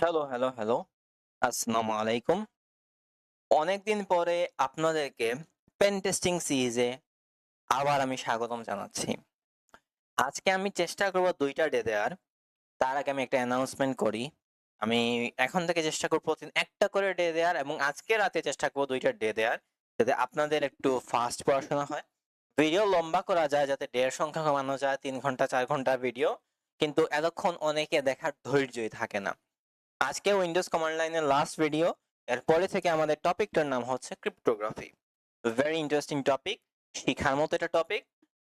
Hello, hello, hello. আসসালামু আলাইকুম। অনেকদিন পরে আপনাদেরকে পেন টেস্টিং সিরিজে আবার আমি স্বাগতম জানাচ্ছি। আজকে আমি চেষ্টা করব ২ টা ডে দেওয়ার। তার আগে আমি একটা অ্যানাউন্সমেন্ট করি। আমি এখন থেকে চেষ্টা করব প্রতিদিন ১ টা করে ডে দেওয়ার এবং আজকে রাতে চেষ্টা করব ২ টা ডে দেওয়ার। যাতে আপনাদের একটু ফাস্ট পড়াশোনা হয়। ভিডিও লম্বা করা যায় যাতে ডে এর সংখ্যা কমানো যায় ৩ ঘন্টা ৪ ঘন্টার ভিডিও। কিন্তু এতক্ষণ অনেকে দেখার ধৈর্যই থাকে না। আজকে উইন্ডোজ কমান্ড লাইনের লাস্ট ভিডিও। এরপরে থেকে আমাদের টপিকটার নাম হচ্ছে ক্রিপ্টোগ্রাফি। ভেরি ইন্টারেস্টিং টপিক, শিখার মতো একটা টপিক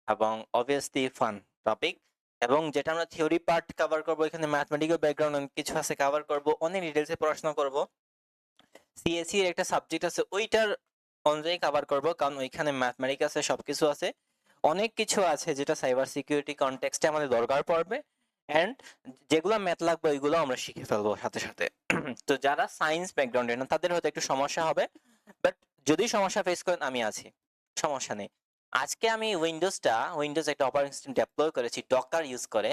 এবং অবভিয়াসলি ফান টপিক। এবং যেটা আমরা থিওরি পার্ট কভার করব, এখানে ম্যাথমেটিক্যাল ব্যাকগ্রাউন্ড অনেক কিছু আছে কভার করব, অনেক ডিটেলসে পড়াশোনা করব। সিএসসি এর একটা সাবজেক্ট আছে ওইটার অনুযায়ী কভার করব, কারণ ওইখানে ম্যাথমেটিক্স আছে, সবকিছু আছে, অনেক কিছু আছে যেটা সাইবার সিকিউরিটি কনটেক্সটে আমাদের দরকার পড়বে। এন্ড যেগুলো ম্যাথ লাগবে ওইগুলো আমরা শিখে ফেলবো সাথে সাথে। তো যারা সায়েন্স ব্যাকগ্রাউন্ডে না তাদের হয়তো একটু সমস্যা হবে, বাট যদি সমস্যা ফেস করেন আমি আছি, সমস্যা নেই। আজকে আমি উইন্ডোজ একটা অপারেটিং সিস্টেম ডেপ্লয় করেছি ডকার ইউজ করে।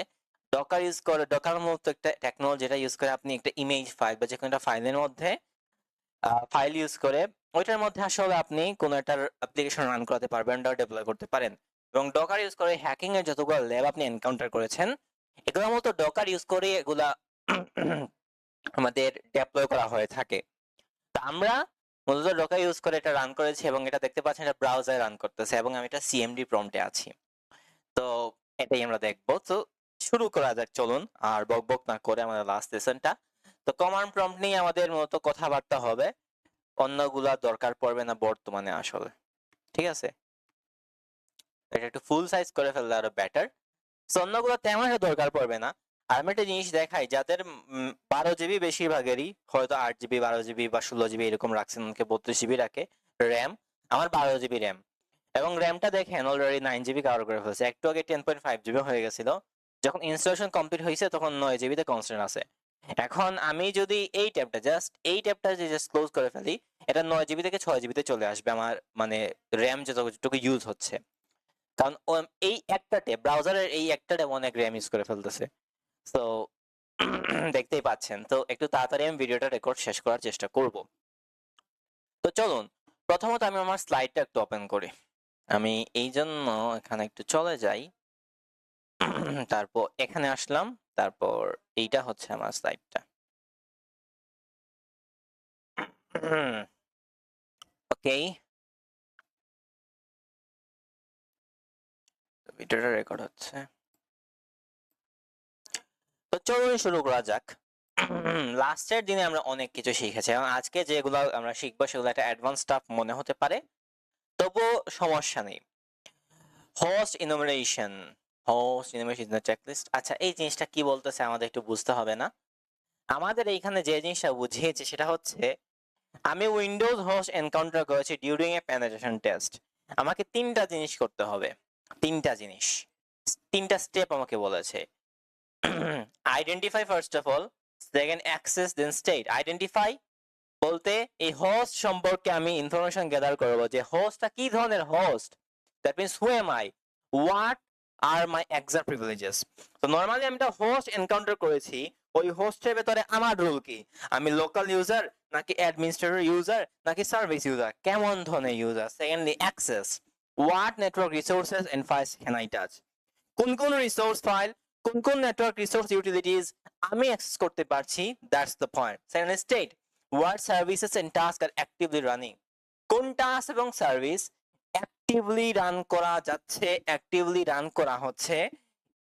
ডকার মতো একটা টেকনোলজি যেটা ইউজ করে আপনি একটা ইমেজ ফাইল বা যে কোনো একটা ফাইলের মধ্যে ফাইল ইউজ করে ওইটার মধ্যে আসলে আপনি কোনো একটা অ্যাপ্লিকেশন রান করাতে পারবেন বা ডেপ্লয় করতে পারেন। এবং ডকার ইউজ করে হ্যাকিং এর যতগুলো ল্যাব আপনি এনকাউন্টার করেছেন এগুলোর মতো ডকার ইউজ করে এগুলা আমাদের ডেপ্লয় করা হয়ে থাকে। তো আমরা মূলত ডকার ইউজ করে এটা রান করেছি এবং এটা দেখতে পাচ্ছেন এটা ব্রাউজারে রান করতেছে এবং আমি এটা সিএমডি প্রম্পটে আছি। তো এটাই আমরা দেখবো। তো শুরু করা যাক, চলুন আর বকবক না করে আমাদের লাস্ট সেশনটা। তো কমান্ড প্রম্পট নিয়ে আমাদের মূলত কথাবার্তা হবে, অন্যগুলা দরকার পড়বে না বর্তমানে আসলে। ঠিক আছে, এটা একটু ফুল সাইজ করে ফেললে আরো বেটার। অন্যগুলো তেমন একটা দরকার পড়বে না। আর আমি একটা জিনিস দেখাই, যাদের 12 জিবি বেশিরভাগেরই হয়তো 8 জিবি 12 জিবি বা 16 জিবি এরকম রাখছেন, অনেকে 32 জিবি রাখে র্যাম। আমার 12 জিবি র্যাম এবং র্যামটা দেখেন অলরেডি 9 জিবি কভার করে ফেলছে। একটু আগে 10.5 জিবি হয়ে গেছিল, যখন ইনস্টলেশন কমপ্লিট হয়েছে তখন 9 জিবিতে কনস্ট্যান্ট আছে। এখন আমি যদি এই ট্যাবটা যে জাস্ট ক্লোজ করে ফেলি, এটা 9 জিবি থেকে 6 জিবিতে চলে আসবে আমার, মানে র্যাম যতটুকু ইউজ হচ্ছে। কারণ এই একটা ট্যাব, ব্রাউজারের এই একটা ট্যাব অনেক র্যাম ইউজ করে ফেলতেছে। তো দেখতেই পাচ্ছেন। তো একটু তাড়াতাড়ি আমি ভিডিওটা রেকর্ড শেষ করার চেষ্টা করব। তো চলুন, প্রথমত আমি আমার স্লাইডটা একটু ওপেন করি। আমি এই জন্য এখানে একটু চলে যাই, তারপর এখানে আসলাম, তারপর এইটা হচ্ছে আমার স্লাইডটা। ওকে, ভিডিওটা রেকর্ড হচ্ছে। তো চলুন শুরু করা যাক। লাস্টের দিনে আমরা অনেক কিছু শিখেছি এবং আজকে যেগুলো আমরা শিখবো সেগুলো একটা অ্যাডভান্স স্টাফ মনে হতে পারে, তবুও সমস্যা নেই। Host enumeration in the checklist. আচ্ছা, এই জিনিসটা কি বলতেছে আমাদের একটু বুঝতে হবে না? আমাদের এইখানে যে জিনিসটা বুঝিয়েছে সেটা হচ্ছে, আমি উইন্ডোজ হোস্ট এনকাউন্টার করেছি ডিউরিং এ পেনিট্রেশন টেস্ট। আমাকে 3টা জিনিস করতে হবে, 3টা জিনিস, 3টা স্টেপ আমাকে বলেছে। Identify first of all, second access, then state. Identify বলতে এই হোস্ট সম্পর্কে আমি ইনফরমেশন গ্যাদার করব, যে হোস্টটা কি ধরনের host, that means who am I, what are my exact privileges. তো নরমালি আমি একটা হোস্ট এনকাউন্টার করেছি, ওই হোস্টের ভেতরে আমার রোল কি, আমি লোকাল ইউজার নাকি অ্যাডমিনিস্ট্রেটর ইউজার নাকি সার্ভিস ইউজার, কেমন ধরনের user. Secondly access, what network resources and files can I touch, কোন কোন রিসোর্স ফাইল, কোন কোন নেটওয়ার্ক রিসোর্স ইউটিলিটিস আমি অ্যাক্সেস করতে পারছি, that's the point. Second state, what services and tasks are actively running, কোন টাস্ক এবং সার্ভিস অ্যাক্টিভলি রান করা যাচ্ছে, অ্যাক্টিভলি রান করা হচ্ছে,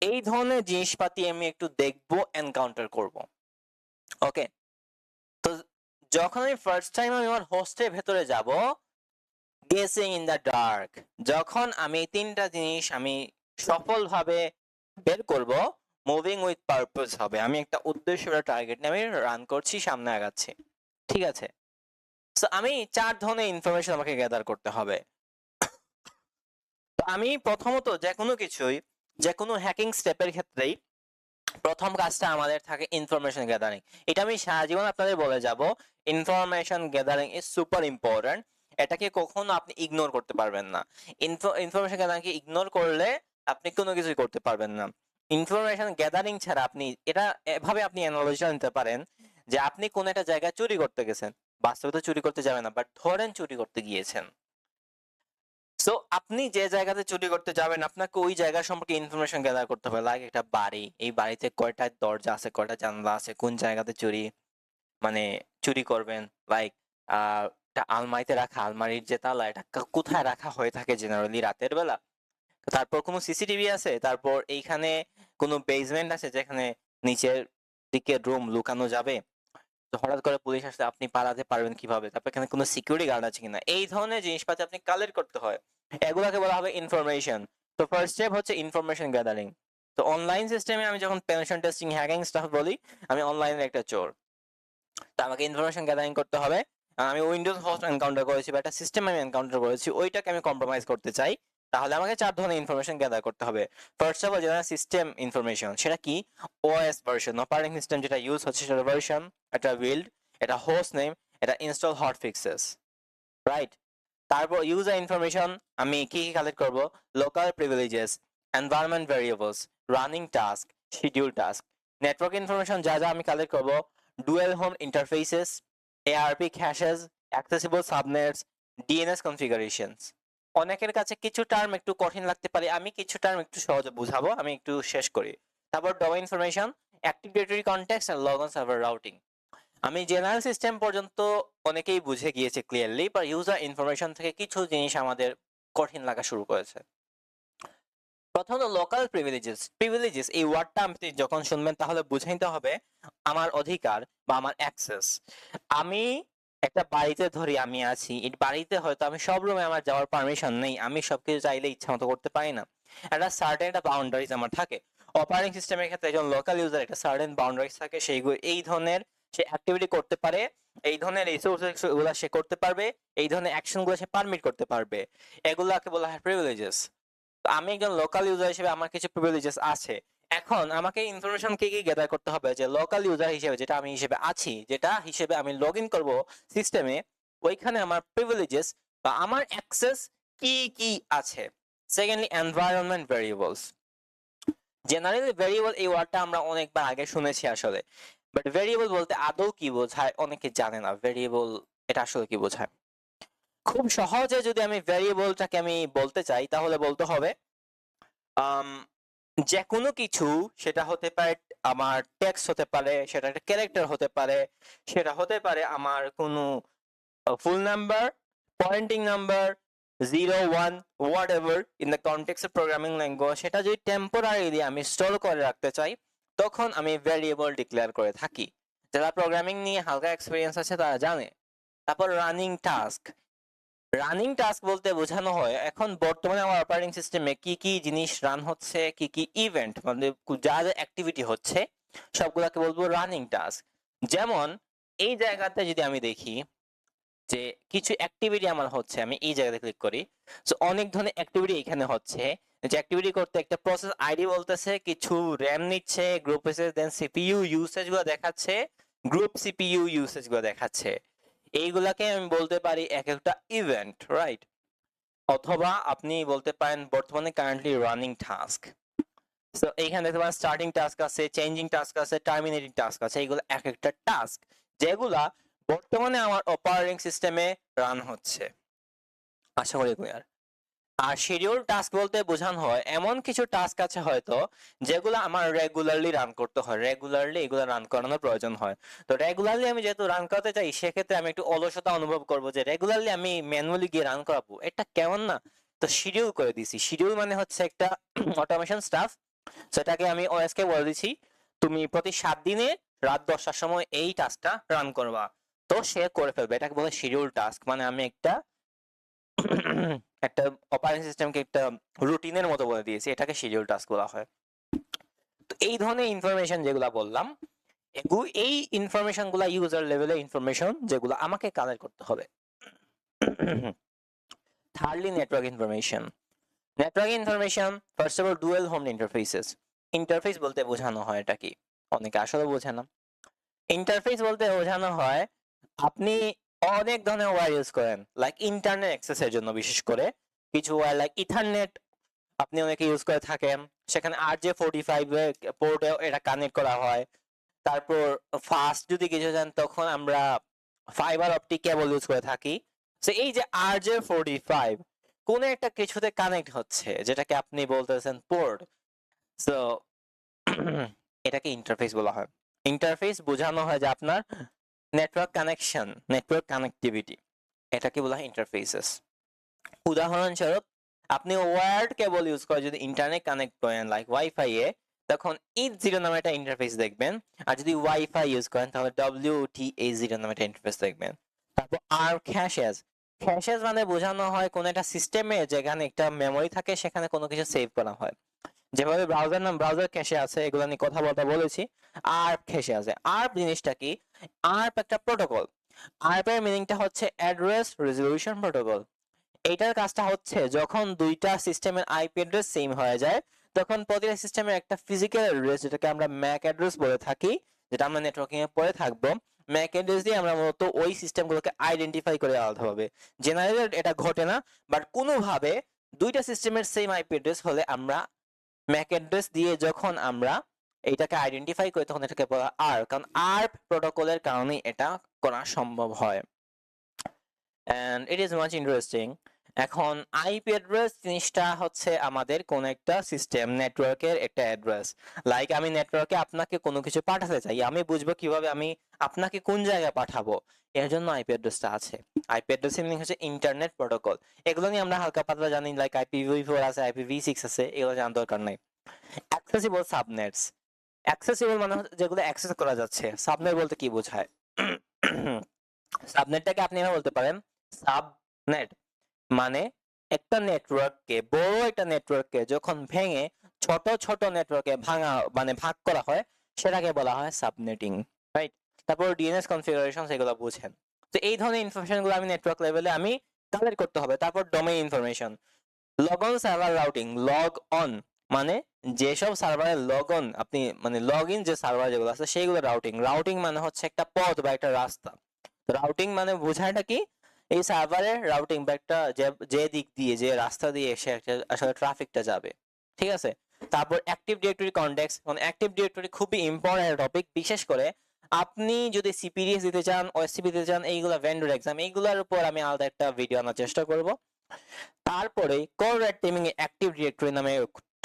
এই ধরনের জিনিসপাতি আমি একটু দেখবো, এনকাউন্টার করব। ওকে, তো যখন আমি ফার্স্ট টাইম আমি আমার হোস্টের ভেতরে যাব, গেসিং ইন দ্য ডার্ক, যখন আমি এই 3টা জিনিস আমি সফলভাবে বের করব, মুভিং উইথ পারপজ হবে, আমি একটা উদ্দেশ্য বা টার্গেট নিয়ে আমি রান করছি, সামনে আগাচ্ছি। ঠিক আছে, সো আমি 4 ধরনের ইনফরমেশন আমাকে গ্যাদার করতে হবে। তো আমি প্রথমত যে কোনো হ্যাকিং স্টেপের ক্ষেত্রেই প্রথম কাজটা আমাদের থাকে ইনফরমেশন গ্যাদারিং। এটা আমি সারা জীবন আপনাদের বলে যাব, information gathering is super important. এটাকে কখনো আপনি ইগনোর করতে পারবেন না। ইনফরমেশন গ্যাদারিংকে ইগনোর করলে আপনি কোনো কিছুই করতে পারবেন না। ইনফরমেশন গ্যাদারিং ছাড়া আপনি এটা এভাবে আপনি অ্যানালাইসিস নিতে পারেন যে আপনি কোন একটা জায়গায় চুরি করতে গেছেন, বাস্তবে তো চুরি করতে যাবেন না, বাট ধরেন চুরি করতে গিয়েছেন। সো আপনি যে জায়গাতে চুরি করতে যাবেন আপনাকে ওই জায়গা সম্পর্কে ইনফরমেশন গ্যাদার করতে হবে, লাইক একটা বাড়ি, এই বাড়িতে কয়টা দরজা আছে, কয়টা জানলা আছে, কোন জায়গাতে চুরি মানে চুরি করবেন, লাইক একটা আলমারিতে রাখা, আলমারির যে তালা এটা কোথায় রাখা হয়ে থাকে জেনারেলি রাতের বেলা, তারপর কোনো সিসিটিভি আছে, তারপর এইখানে কোনো বেসমেন্ট আছে যেখানে নিচের দিকে রুম লুকানো যাবে, তো হঠাৎ করে পুলিশ আসলে আপনি পালাতে পারবেন কিভাবে, তারপর এখানে কোনো সিকিউরিটি গার্ড আছে কিনা, এই ধরনের জিনিসপাতি আপনি কালেক্ট করতে হয়, এগুলাকে বলা হবে ইনফরমেশন। তো ফার্স্ট স্টেপ হচ্ছে ইনফরমেশন গ্যাদারিং। তো অনলাইন সিস্টেমে আমি যখন পেনিট্রেশন টেস্টিং হ্যাকিং স্টাফ বলি, আমি অনলাইনের একটা চোর, তো আমাকে ইনফরমেশন গ্যাদারিং করতে হবে। আমি উইন্ডোজ হোস্ট এনকাউন্টার করেছি বা একটা সিস্টেম আমি এনকাউন্টার করেছি, ওইটাকে আমি কম্প্রোমাইজ করতে চাই, তাহলে আমাকে 4 ধরনের ইনফরমেশন গ্যাদার করতে হবে। ফার্স্ট অফ অল যেটা সিস্টেম ইনফরমেশন, সেটা কি? ওএস ভার্সন, অপারেটিং সিস্টেম যেটা ইউজ হচ্ছে সেটা ভার্সন, এটা বিল্ড, এটা হোস্ট নেম, এটা ইনস্টল হট ফিক্সেস, রাইট? তারপর ইউজার ইনফরমেশন আমি কি কি কালেক্ট করব? Local privileges, environment variables, running task, schedule task. Network information যা যা আমি কালেক্ট করব: dual home interfaces, ARP caches, accessible subnets, DNS configurations. অনেকের কাছে কিছু টার্ম একটু কঠিন লাগতে পারে, আমি কিছু টার্ম একটু সহজে বুঝাবো, আমি একটু শেষ করি। তারপর domain information, active directory context and log on server routing. আমি জেনারেল সিস্টেম পর্যন্ত অনেকেই বুঝে গিয়েছে ক্লিয়ারলি, বা ইউজার ইনফরমেশন থেকে কিছু জিনিস আমাদের কঠিন লাগা শুরু করেছে। প্রথমত লোকাল প্রিভিলেজেস। প্রিভিলেজেস এই ওয়ার্ডটা আপনি যখন শুনবেন তাহলে বুঝে নিতে হবে আমার অধিকার বা আমার অ্যাক্সেস। আমি একটা বাড়িতে ধরি আমি আছি, এই বাড়িতে হয়তো আমি সব রুমে আমার যাওয়ার পারমিশন নেই, আমি সবকিছু চাইলে ইচ্ছা মতো করতে পারি না, একটা সার্টেন একটা বাউন্ডারিজ আমার থাকে। অপারেটিং সিস্টেমের ক্ষেত্রে একজন লোকাল ইউজার একটা সার্টেন বাউন্ডারিজ থাকে, সেইগুলো এই ধরনের সে অ্যাক্টিভিটি করতে পারে, এই ধরনের রিসোর্স গুলো সে করতে পারবে, এই ধরনের অ্যাকশন গুলো সে পারমিট করতে পারবে, এগুলাকে বলা হয় প্রিভিলেজেস। আমি একজন লোকাল ইউজার হিসেবে আমার কিছু প্রিভিলেজেস আছে। এখন আমাকে ইনফরমেশন কি কি গ্যাদার করতে হবে যে লোকাল ইউজার হিসেবে যেটা আমি হিসেবে আছি, যেটা হিসেবে আমি লগ ইন করবো সিস্টেমে, ওইখানে আমার প্রিভিলেজেস বা আমার অ্যাক্সেস কি কি আছে। Secondly environment variables. Generally variable এই ওয়ার্ডটা আমরা অনেকবার আগে শুনেছি আসলে, বাট ভেরিয়েবল বলতে আদৌ কি বোঝায় অনেকে জানে না। ভেরিয়েবল এটা আসলে কি বোঝায়? খুব সহজে যদি আমি ভেরিয়েবলটাকে আমি বলতে চাই তাহলে বলতে হবে যে কোনো কিছু, সেটা হতে পারে আমার টেক্সট হতে পারে, সেটা একটা ক্যারেক্টার হতে পারে, সেটা হতে পারে আমার কোনো full number, pointing number, 01 whatever in the context of programming language, সেটা যদি টেম্পোরারিলি আমি স্টোর করে রাখতে চাই তখন আমি ভ্যারিয়েবল ডিক্লেয়ার করে থাকি। যারা প্রোগ্রামিং নিয়ে হালকা এক্সপিরিয়েন্স আছে তারা জানে। তারপর রানিং টাস্ক। রানিং টাস্ক বলতে বোঝানো হয় এখন বর্তমানে আমার অপারেটিং সিস্টেমে কি কি জিনিস রান হচ্ছে, কি কি ইভেন্ট মানে যা যা অ্যাক্টিভিটি হচ্ছে সবগুলোকে বলবো রানিং টাস্ক। যেমন এই জায়গাতে যদি আমি দেখি যে কিছু অ্যাক্টিভিটি আমার হচ্ছে, আমি এই জায়গাতে ক্লিক করি, সো অনেক ধরনের অ্যাক্টিভিটি এখানে হচ্ছে। যে অ্যাক্টিভিটি করতে একটা প্রসেস আইডি বলতেছে, কিছু র্যাম নিচ্ছে, গ্রুপ এসএস, দেন সিপিইউ ইউসেজ গুলো দেখাচ্ছে, গ্রুপ সিপিইউ ইউসেজ গুলো দেখাচ্ছে। এইগুলাকে আমি বলতে পারি এক একটা ইভেন্ট, রাইট? অথবা আপনি বলতে পারেন বর্তমানে কারেন্টলি রানিং টাস্ক। সো এইখানে দেখতে পারেন স্টার্টিং টাস্ক আছে, চেঞ্জিং টাস্ক আছে, টার্মিনেটিং টাস্ক আছে, এইগুলো এক একটা টাস্ক যেগুলা বর্তমানে আমার অপারেটিং সিস্টেমে রান হচ্ছে। আশা করি ক্লিয়ার। আর শিডিউল টাস্ক বলতে বোঝানো হয় এমন কিছু টাস্ক আছে হয়তো যেগুলো আমার রেগুলারলি রান করতে হয়, রেগুলারলি এগুলো রান করানোর প্রয়োজন হয়। তো রেগুলারলি আমি যেহেতু রান করতে চাই সেক্ষেত্রে আমি একটু অলসতা অনুভব করব যে রেগুলারলি আমি ম্যানুয়ালি গিয়ে রান করাবো, এটা কেমন না? তো শিডিউল করে দিছি। শিডিউল মানে হচ্ছে একটা অটোমেশন স্টাফ, সেটাকে আমি ওএস কে বলে দিছি তুমি প্রতি 7 দিনে রাত 10টার সময় এই টাস্কটা রান করবা, তো সে করে ফেলবে। এটাকে বলে শিডিউল টাস্ক। মানে আমি একটা একটা অপারেটিং সিস্টেমকে একটা রুটিনের মতো বলে দিয়েছি, এটাকে শিডিউল টাস্ক বলা হয়। তো এই ধরনের ইনফরমেশন যেগুলা বললাম, এই ইনফরমেশন গুলা ইউজার লেভেলের ইনফরমেশন যেগুলো আমাকে কালেক্ট করতে হবে। Thirdly network information. Network information first of all dual home interfaces. Interface বলতে বোঝানো হয় এটা কি, অনেকে আসলে বোঝে না। ইন্টারফেস বলতে বোঝানো হয় আপনি অনেক ধরনের ওয়্যার ইউজ করেন, লাইক ইন্টারনেট অ্যাক্সেসের জন্য বিশেষ করে কিছু ওয়্যার লাইক ইথারনেট আপনি অনেকে ইউজ করে থাকেন, সেখানে RJ45 পোর্টে এটা কানেক্ট করা হয়। তারপর ফাস্ট যদি কিছু চান তখন আমরা ফাইবার অপটিক কেবল ইউজ করে থাকি। তো এই যে RJ45 কোন একটা কিছুতে কানেক্ট হচ্ছে যেটাকে আপনি বলতেছেন পোর্ট। সো এটাকে ইন্টারফেস বলা হয়। ইন্টারফেস বোঝানো হয় যে আপনার নেটওয়ার্ক কানেকশন, নেটওয়ার্ক কানেক্টিভিটি, এটাকে বলা হয় ইন্টারফেসেস। উদাহরণস্বরূপ আপনি ওয়ার্ড কেবল ইউজ করে যদি ইন্টারনেট কানেক্ট করেন লাইক ওয়াইফাই এ, তখন ETH0 নামে একটা ইন্টারফেস দেখবেন। আর যদি ওয়াইফাই ইউজ করেন তাহলে WTA0 নামে একটা ইন্টারফেস দেখবেন। তারপর আর ক্যাশেস, ক্যাশেস মানে বোঝানো হয় কোন একটা সিস্টেমে যেখানে একটা মেমোরি থাকে সেখানে কোনো কিছু সেভ করা হয়। যেভাবে ব্রাউজার নাম ব্রাউজার ক্যাশে আছে, এগুলো নিয়ে কথা বলেছি। আর্প ক্যাশে আছে। আর্প জিনিসটা কি? আর্প একটা প্রোটোকল। আর্পের মিনিংটা হচ্ছে অ্যাড্রেস রেজলিউশন প্রোটোকল। এইটার কাজটা হচ্ছে যখন দুইটা সিস্টেমের আইপি অ্যাড্রেস সেম হয়ে যায় তখন প্রতিটা সিস্টেমের একটা ফিজিক্যাল অ্যাড্রেস যেটাকে আমরা ম্যাক অ্যাড্রেস বলে থাকি, যেটা আমরা নেটওয়ার্কিং এ পড়ে থাকবো। ম্যাক অ্যাড্রেস দিয়ে আমরা মূলত ওই সিস্টেমগুলোকে আইডেন্টিফাই করে আলাদাভাবে। জেনারেলি এটা ঘটে না, বাট কোনোভাবে দুইটা সিস্টেমের সেম আইপি অ্যাড্রেস হলে আমরা ম্যাক অ্যাড্রেস দিয়ে যখন আমরা এইটাকে আইডেন্টিফাই করি তখন এটাকে বলা আর্প, কারণ আর্প প্রোটোকলের কারণে এটা করা সম্ভব হয়। and it is much interesting. এখন আইপি অ্যাড্রেস জিনিসটা হচ্ছে আমাদের কোন একটা সিস্টেম নেটওয়ার্কের একটা অ্যাড্রেস। লাইক আমি নেটওয়ার্কে আপনাকে কোনো কিছু পাঠাতে চাই, আমি বুঝবো কিভাবে আমি আপনাকে কোন জায়গায় পাঠাবো, এর জন্য আইপি অ্যাড্রেসটা আছে। আইপি অ্যাড্রেস মিনিং হচ্ছে ইন্টারনেট প্রোটোকল। এগুলো নিয়ে আমরা হালকা পাতলা জানি, লাইক IPv4 আছে, IPv6 আছে, এগুলো জানার দরকার নাই। অ্যাক্সেসিবল সাবনেটস, অ্যাক্সেসিবল মানে হচ্ছে যেগুলো অ্যাক্সেস করা যাচ্ছে। সাবনেট বলতে কি বোঝায়? সাবনেটটাকে আপনি এভাবে বলতে পারেন, সাবনেট মানে একটা নেটওয়ার্ককে, বড় একটা নেটওয়ার্ককে যখন ভেঙে ছোট ছোট নেটওয়ার্কে ভাঙা মানে ভাগ করা হয় সেটাকে বলা হয় সাবনেটিং, রাইট? তারপর ডিএনএস কনফিগারেশন, সেগুলো বুঝেন। তো এই ধরনের ইনফরমেশন গুলো আমি নেটওয়ার্ক লেভেলে আমি কালেক্ট করতে হবে। তারপর domain information, log on server routing. Log on মানে যেসব সার্ভারে লগ অন আপনি মানে লগ ইন যে সার্ভার যেগুলো আছে সেইগুলো রাউটিং। রাউটিং মানে হচ্ছে একটা পথ বা একটা রাস্তা। রাউটিং মানে বোঝায়টা কি? এই সার্ভারের রাউটিং বা একটা যে দিক দিয়ে যে রাস্তা দিয়ে এসে আসলে ট্রাফিকটা যাবে, ঠিক আছে? তারপর অ্যাক্টিভ ডিরেক্টরি কনটেক্সট, মানে অ্যাক্টিভ ডিরেক্টরি খুবই ইম্পর্টেন্ট টপিক। বিশেষ করে আপনি যদি সিপিডিএস দিতে চান, ওএসসিপি দিতে চান, এইগুলা ভেন্ডর এক্সাম, এইগুলোর উপর আমি আলাদা একটা ভিডিও আনার চেষ্টা করব। তারপরে কোর রেড টিমিং এ অ্যাক্টিভ ডিরেক্টরি নামে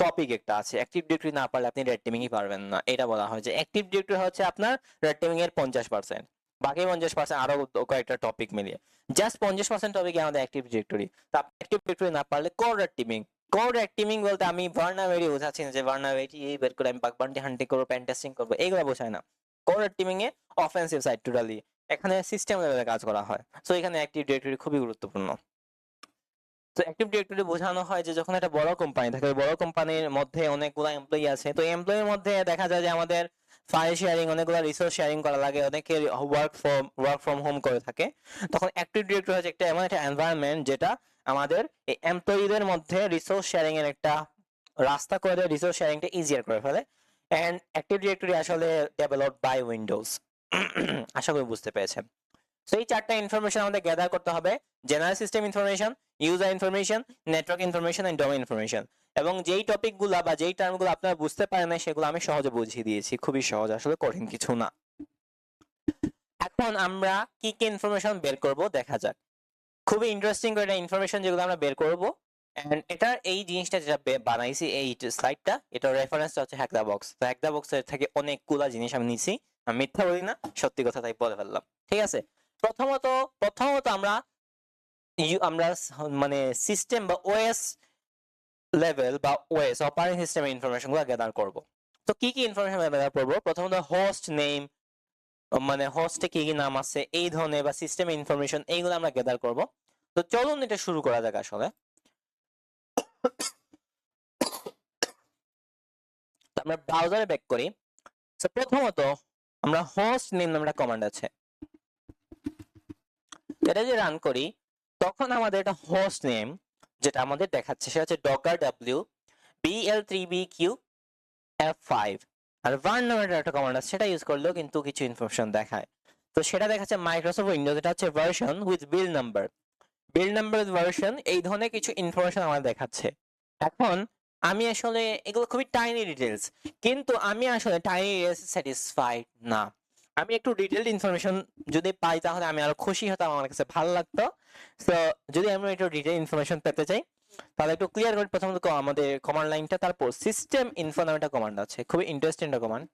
টপিক একটা আছে। অ্যাক্টিভ ডিরেক্টরি না পারলে আপনি রেড টিমিংই পারবেন না। এটা বলা হয় যে অ্যাক্টিভ ডিরেক্টরি হচ্ছে আপনার রেড টিমিং এর 50%, বাকি 50% আরো কয়েকটা টপিক মিলিয়ে জাস্ট 50% টপিক আমাদের অ্যাক্টিভ ডিরেক্টরি। তা অ্যাক্টিভ ডিরেক্টরি না পারলে কোর রেড টিমিং। কোর রেড টিমিং বলতে আমি ভার্নাভেরি বোঝাচ্ছি না যে ভার্নাভেরি বের করে আমি বাগ বান্টি হান্টিং করবো, পেন টেস্টিং করবো, এইগুলো বোঝায় না। কোর রেড টিমিং এ অফেন্সিভ সাইড টোটালি, এখানে সিস্টেম লেভেলে কাজ করা হয়। সো এখানে অ্যাক্টিভ ডিরেক্টরি খুবই গুরুত্বপূর্ণ। তো অ্যাক্টিভ ডিরেক্টরি বোঝানো হয় যে যখন একটা বড় কোম্পানি থাকে, বড় কোম্পানির মধ্যে অনেকগুলো এমপ্লয়ি আছে, তো এমপ্লয়ির মধ্যে দেখা যায় যে আমাদের ফাইল শেয়ারিং, অনেকগুলো রিসোর্স শেয়ারিং করা লাগে, অনেকে ওয়ার্ক ফ্রম হোম করে থাকে। তখন অ্যাক্টিভ ডিরেক্টরি হচ্ছে একটা এমন একটা এনভায়রনমেন্ট যেটা আমাদের এই এমপ্লয়িদের মধ্যে রিসোর্স শেয়ারিং এর একটা রাস্তা করে দেয়, রিসোর্স শেয়ারিংটা ইজিয়ার করে ফেলে। এন্ড অ্যাক্টিভ ডিরেক্টরি আসলে ডেভেলপড বাই উইন্ডোজ। আশা করি বুঝতে পেরেছেন। সো এই চারটা ইনফরমেশন আমাদের গ্যাদার করতে হবে: general system information, user information, network information and domain information. এবং যেই টপিকগুলো বা যেই টার্মগুলো আপনারা বুঝতে পারেন না সেগুলো আমি সহজে বুঝিয়ে দিয়েছি, খুবই সহজ, আসলে কঠিন কিছু না। এখন আমরা কি কি ইনফরমেশন বের করব দেখা যাক। খুবই ইন্টারেস্টিং করে ইনফরমেশন যেগুলো আমরা বের করব। এন্ড এটা এই জিনিসটা যেটা বানাইছি, এই স্লাইডটা, এটা রেফারেন্সটা হচ্ছে হ্যাক দা বক্স। তো হ্যাক দা বক্সের থেকে অনেকগুলা জিনিস আমি নিছি, আমি মিথ্যা বলি না, সত্যি কথা তাই বলে ফেললাম, ঠিক আছে? প্রথমত আমরা আমরা মানে সিস্টেম বা ওএস লেভেল বা ওএস অপারেটিং সিস্টেমের ইনফরমেশন গুলো গ্যাদার করব। তো কি কি ইনফরমেশন গ্যাদার করব? প্রথমত হোস্ট নেম, মানে হোস্টে কি কি নাম আছে, এই ধরনের বা সিস্টেমের ইনফরমেশন, এইগুলো আমরা গ্যাদার করব। তো চলুন এটা শুরু করা যাক। আসলে আমরা ব্রাউজারে ব্যাক করি। তো প্রথমত আমরা হোস্ট নেম নামে একটা কমান্ড আছে, এটা যে রান করি তখন আমাদের একটা হোস্ট নেম যেটা আমাদের দেখাচ্ছে সেটা হচ্ছে docker w bl3bq f5, আর var নামের একটা কমান্ড আছে, সেটা ইউজ করলেও কিন্তু কিছু ইনফরমেশন দেখায়। তো সেটা দেখাচ্ছে মাইক্রোসফট উইন্ডোজ, এটা হচ্ছে version with build number, build number version, এই ধরনের কিছু ইনফরমেশন আমাদের দেখাচ্ছে। এখন আমি আসলে এগুলো খুবই টাইনি ডিটেলস, কিন্তু আমি আসলে টাইনি ডিটেলস স্যাটিসফাইড না। আমি একটু ডিটেইলড ইনফরমেশন যদি পাই তাহলে আমি আরো খুশি হতাম, আমার কাছে ভালো লাগতো। সো যদি আমি একটু ডিটেইল ইনফরমেশন পেতে চাই তাহলে একটু ক্লিয়ার করে প্রথমত আমাদের কমান্ড লাইনটা, তারপর সিস্টেম ইনফো নামে একটা কমান্ড আছে, খুবই ইন্টারেস্টিং একটা কমান্ড,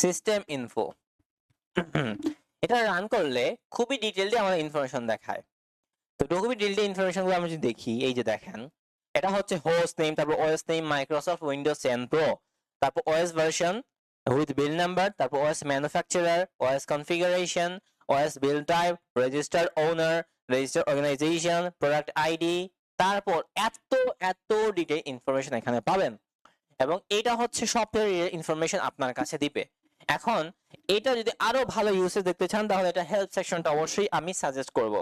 সিস্টেম ইনফো। এটা রান করলে খুবই ডিটেইলডে আমাদের ইনফরমেশন দেখায়। তো খুবই ডিটেইলড ইনফরমেশন গুলো আমরা যদি দেখি, এই যে দেখেন এটা হচ্ছে হোস্ট নেম, তারপর OS name Microsoft Windows 10 pro, তারপর OS version with build number, তারপর OS manufacturer, OS configuration, OS build type, registered owner, registered organization, product ID, তারপর এত এত ডিটেইল ইনফরমেশন এখানে পাবেন। এবং এটা হচ্ছে সফটওয়্যার ইনফরমেশন আপনার কাছে দিবে। এখন এটা যদি আরো ভালো ইউসেজ দেখতে চান তাহলে এটা হেল্প সেকশনটা অবশ্যই আমি সাজেস্ট করব।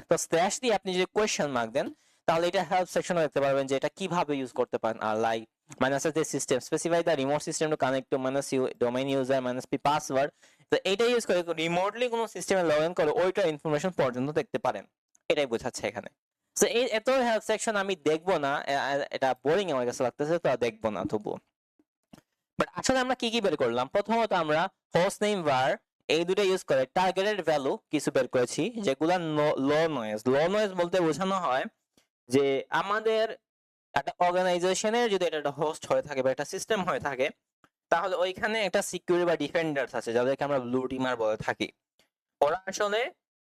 তো স্ল্যাশ দিয়ে আপনি যদি কোয়েশ্চেন মার্ক দেন তাহলে এটা হেল্প সেকশনে দেখতে পারবেন যে এটা কিভাবে ইউজ করতে পারেন। আর like minus the system specify the remote system to connect to minus U domain user minus P password. তো এটা ইউজ করে রিমোটলি কোনো সিস্টেমে লগ ইন করে ওইটা ইনফরমেশন পর্যন্ত দেখতে পারেন, এটাই বোঝাচ্ছে এখানে। তো এই এত হেল্প সেকশন আমি দেখবো না, এটা বোরিং আমার কাছে লাগতেছে, তো দেখবো না তবুও। বাট আসলে আমরা কি কি বের করলাম, প্রথমত আমরা হোস্ট নেম var এই দুটো ইউজ করে টার্গেটেড ভ্যালু কিছু বের করেছি, যেগুলা লো নয়েজ। লো নয়েজ বলতে বোঝানো হয় যে আমাদের একটা অর্গানাইজেশনের যদি এটা একটা হোস্ট হয়ে থাকে বা একটা সিস্টেম হয়ে থাকে তাহলে ওইখানে একটা সিকিউরিটি বা ডিফেন্ডার্স আছে যাদেরকে আমরা ব্লু টিমার বলে থাকি। ওরা আসলে